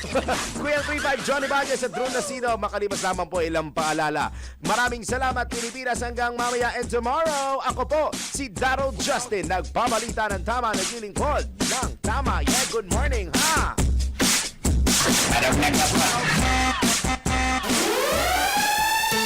Kuyang 35, Johnny Bagues at Drew Nasido. Makalipas lamang po ilang paalala. Maraming salamat Pilipinas hanggang mamaya and tomorrow. Ako po si Daryl Justin. Nagbabalita ng tama, naglilingkod ng tama. Yeah, good morning, ha?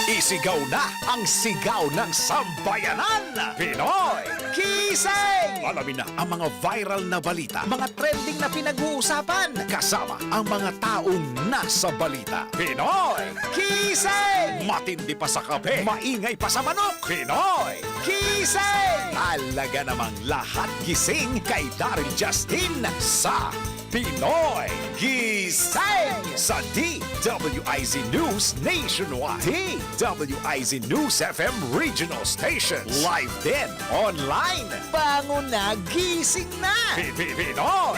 Isigaw na ang sigaw ng sambayanan. Pinoy Kising! Alamin na ang mga viral na balita, mga trending na pinag-uusapan, kasama ang mga taong nasa balita. Pinoy Kising! Matindi pa sa kape, maingay pa sa manok. Pinoy Kising! Talaga namang lahat gising kay Daryl Justin sa Pinoy Gising sa DWIZ News Nationwide, DWIZ News FM Regional Stations, live din online. Bangon na, gising na! Pinoy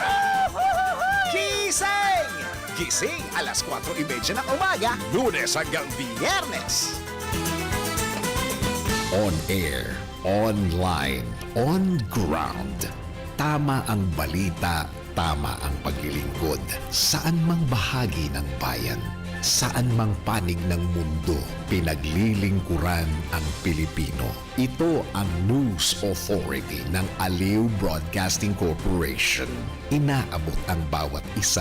Gising! Gising alas 4:30 ng umaga, Lunes hanggang Biyernes. On air, online, on ground. Tama ang balita, tama ang paglilingkod. Saan mang bahagi ng bayan, saan mang panig ng mundo, pinaglilingkuran ang Pilipino. Ito ang News Authority ng Aliw Broadcasting Corporation. Inaabot ang bawat isa